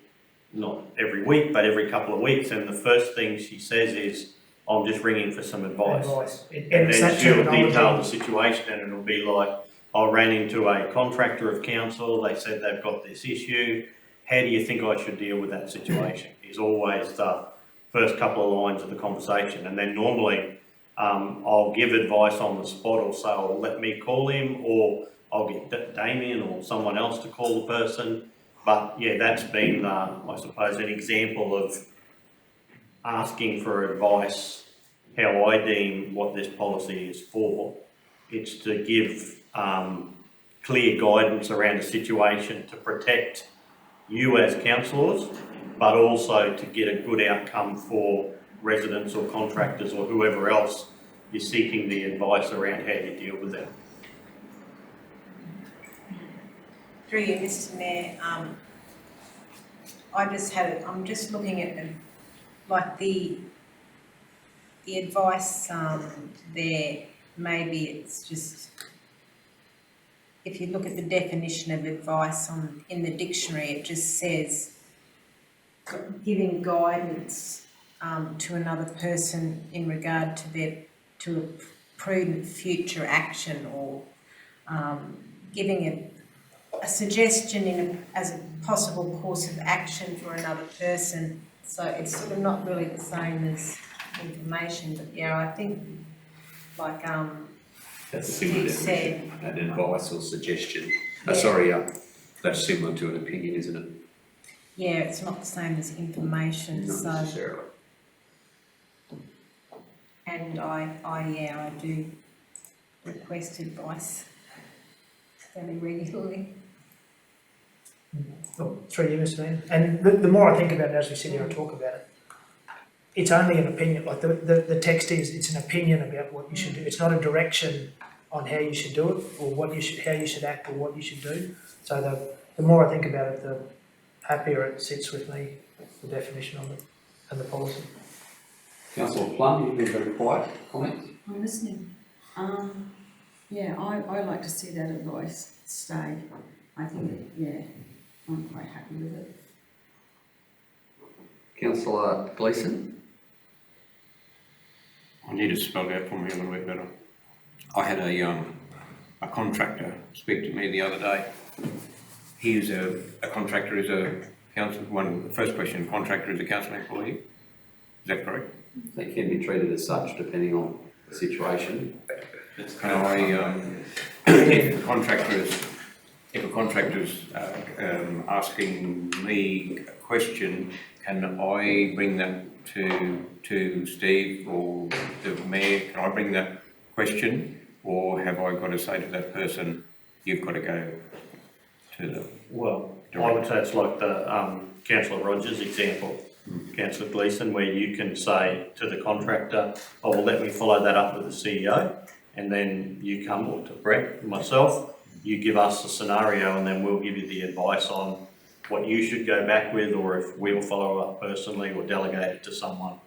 not every week, but every couple of weeks, and the first thing she says is, I'm just ringing for some advice. And And it's then that she'll terminology. detail the situation, and it'll be like, I ran into a contractor of council, they said they've got this issue, how do you think I should deal with that situation? Is always the first couple of lines of the conversation, and then normally I'll give advice on the spot, or say, oh, let me call him, or I'll get Damien or someone else to call the person. But yeah, that's been, I suppose, an example of asking for advice, how I deem what this policy is for. It's to give clear guidance around a situation to protect you as councillors, but also to get a good outcome for residents or contractors or whoever else you're seeking the advice around how you deal with it. Through you, Mr Mayor, I'm just looking at the advice there, maybe it's just, if you look at the definition of advice in the dictionary, it just says giving guidance to another person in regard to a prudent future action, or giving a suggestion as a possible course of action for another person. So it's sort of not really the same as information, but yeah, I think like That's a similar Steve said, definition, an advice or suggestion. Yeah. That's similar to an opinion, isn't it? yeah, it's not the same as information, Not so, necessarily. and I do request advice fairly regularly. Oh, through you, Mr Mayor. And the more I think about it as we sit here and talk about it, it's only an opinion. Like the text is, it's an opinion about what you should do. It's not a direction on how you should do it, or how you should act, or what you should do. So the more I think about it, the happier it sits with me, the definition of it and the policy. Councillor Plum, you've been very quiet. Comments? I'm listening. Yeah, I like to see that advice stay. I think, yeah, I'm quite happy with it. Councillor Gleeson? I need to spell it out for me a little bit better. I had a contractor speak to me the other day. He is a contractor, is a council, first question, contractor is a council employee. Is that correct? They can be treated as such depending on the situation. Can I, if a contractor is asking me a question, can I bring that to Steve or the mayor? Can I bring that question, or have I got to say to that person, you've got to go to the... Well, I would say it's like the Councillor Rogers example, Councillor Gleeson, where you can say to the contractor, oh, well, let me follow that up with the CEO, and then you come, or to Brett, myself, you give us a scenario, and then we'll give you the advice on what you should go back with, or if we'll follow up personally or delegate it to someone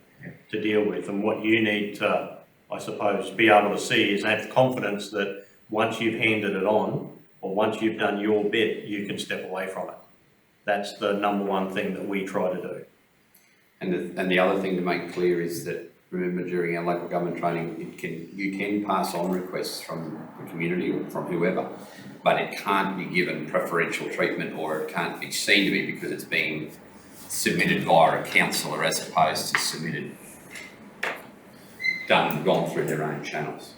to deal with. And what you need to, I suppose, be able to see is have confidence that once you've handed it on, or once you've done your bit, you can step away from it. That's the number one thing that we try to do. And the other thing to make clear is that, remember, during our local government training, you can pass on requests from the community or from whoever, but it can't be given preferential treatment, or it can't be seen to be, because it's being submitted via a councillor as opposed to gone through their own channels.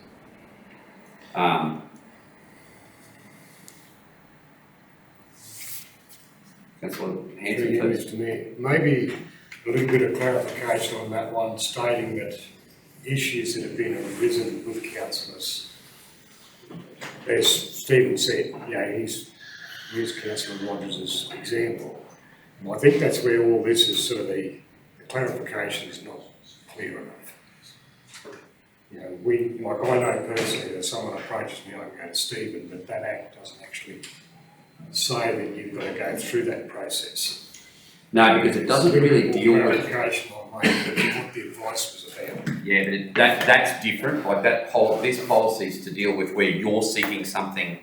Councillor Hanson, please. Mr Mayor, maybe a little bit of clarification on that one, stating that issues that have been arisen with councillors as Stephen said, he's used Councillor Rogers' example. And I think that's where all this is sort of the clarification is not clear enough. I know personally that someone approaches me, I can go to Stephen, but that Act doesn't actually say that you've got to go through that process. No, because it doesn't really deal with. Clarification on what the advice was about. Yeah, but that's different, like this policy is to deal with where you're seeking something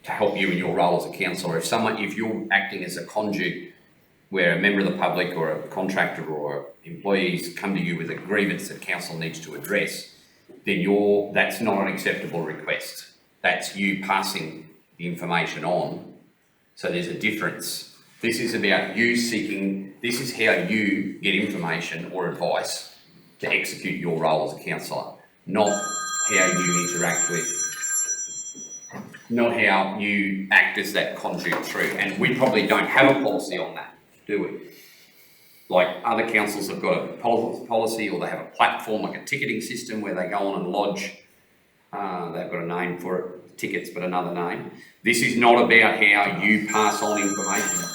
to help you in your role as a councillor. If you're acting as a conduit where a member of the public or a contractor or employees come to you with a grievance that council needs to address, then that's not an acceptable request. That's you passing the information on. So there's a difference. This is about you seeking, this is how you get information or advice to execute your role as a councillor, not how you interact not how you act as that conduit through. And we probably don't have a policy on that, do we? Like other councils have got a policy, or they have a platform like a ticketing system where they go on and lodge, they've got a name for it, tickets but another name. This is not about how you pass on information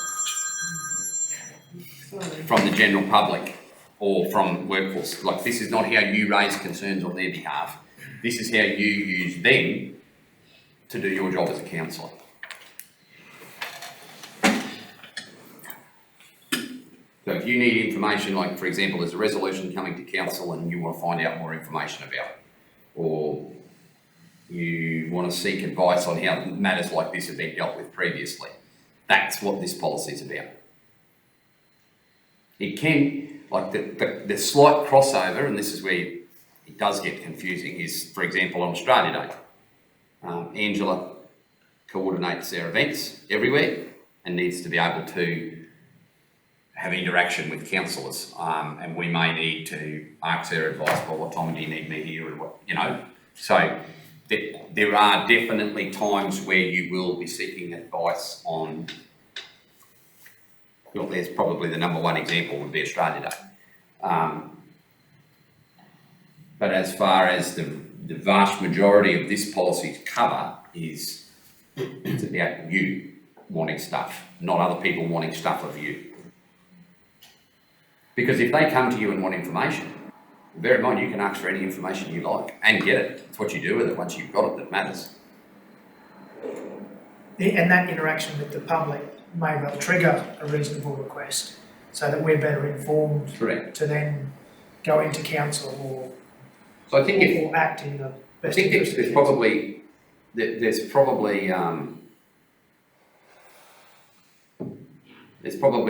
from the general public or from workforce. Like this is not how you raise concerns on their behalf. This is how you use them to do your job as a councillor. So if you need information, like for example, there's a resolution coming to council and you want to find out more information about it, or you want to seek advice on how matters like this have been dealt with previously, that's what this policy is about. It can, like the slight crossover, and this is where it does get confusing, is for example on Australia Day. Angela coordinates their events everywhere and needs to be able to have interaction with councillors, and we may need to ask their advice, well, what time do you need me here, and what, So there are definitely times where you will be seeking advice on, well, there's probably the number one example would be Australia Day. But as far as the vast majority of this policy's cover it's about you wanting stuff, not other people wanting stuff of you. Because if they come to you and want information, bear in mind you can ask for any information you like and get it. It's what you do with it once you've got it that matters. And that interaction with the public may well trigger a reasonable request so that we're better informed Correct. to then go into council or, So I think or act in the I best think interest of there's council. probably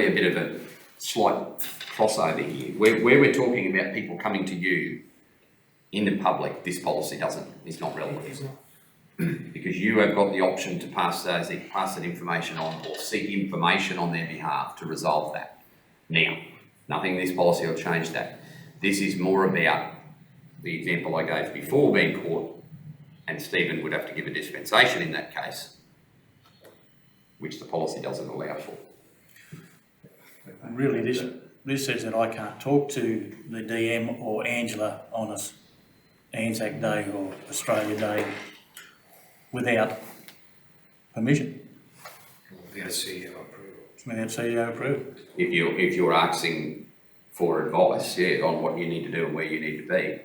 a bit of a slight crossover here. Where we're talking about people coming to you in the public, this policy is not relevant. It's not. Because you have got the option to pass that information on or seek information on their behalf to resolve that. Now, nothing in this policy will change that. This is more about the example I gave before being caught, and Stephen would have to give a dispensation in that case, which the policy doesn't allow for. Really, this says that I can't talk to the DM or Angela on Anzac Day or Australia Day without permission, Without CEO approval. without CEO approval. If you're asking for advice, on what you need to do and where you need to be,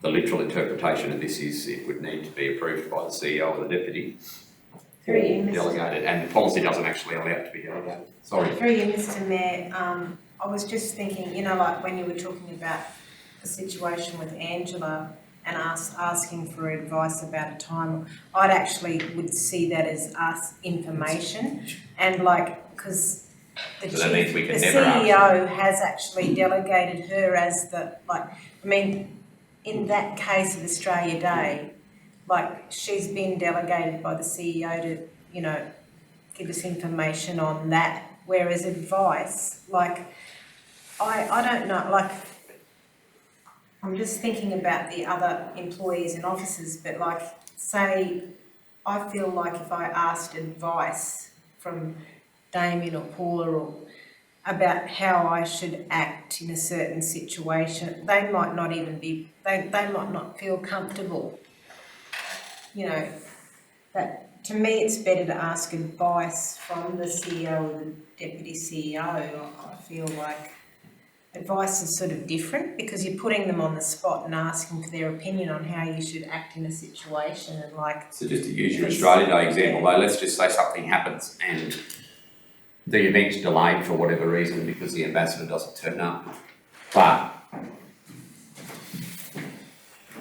the literal interpretation of this is it would need to be approved by the CEO or the deputy. Through you, Mr. Delegated, and the policy doesn't actually allow it to be delegated. Sorry. Through you, Mr. Mayor, I was just thinking, like when you were talking about the situation with Angela and asking for advice about a time, I'd actually would see that as us information, and because the So that means we can the never ask. CEO has actually delegated her as in that case of Australia Day, she's been delegated by the CEO to, give us information on that. Whereas advice, I don't know, I'm just thinking about the other employees and officers, but say, I feel like if I asked advice from Damien or Paula about how I should act in a certain situation, they might not even be, they might not feel comfortable you know, that, to me, it's better to ask advice from the CEO or the deputy CEO. I feel like advice is sort of different because you're putting them on the spot and asking for their opinion on how you should act in a situation, and like. So just to use your Australia Day example though, let's just say something happens and the event's delayed for whatever reason because the ambassador doesn't turn up. But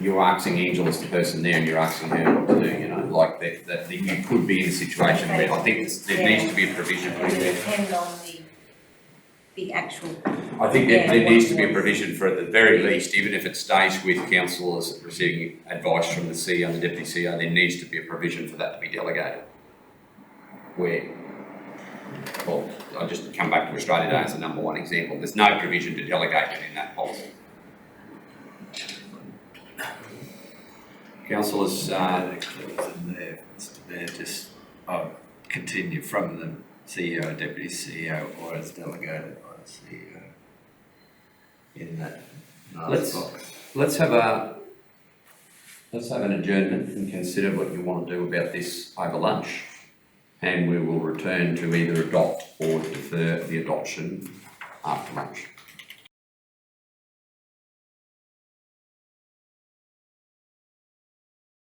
you're asking Angela as the person there and you're asking her what to do, you know, like that you could be in a situation where I think there needs to be a provision for It would it. depend on the actual. I think there needs to be a provision for, at the very least, even if it stays with councillors receiving advice from the CEO and the deputy CEO, there needs to be a provision for that to be delegated. Where, well, I'll just come back to Australia Day as the number one example. There's no provision to delegate it in that policy. Councillors, Continue from the CEO, deputy CEO, or as delegated by the CEO in that last box. let's have an adjournment and consider what you want to do about this over lunch. And we will return to either adopt or defer the adoption after lunch.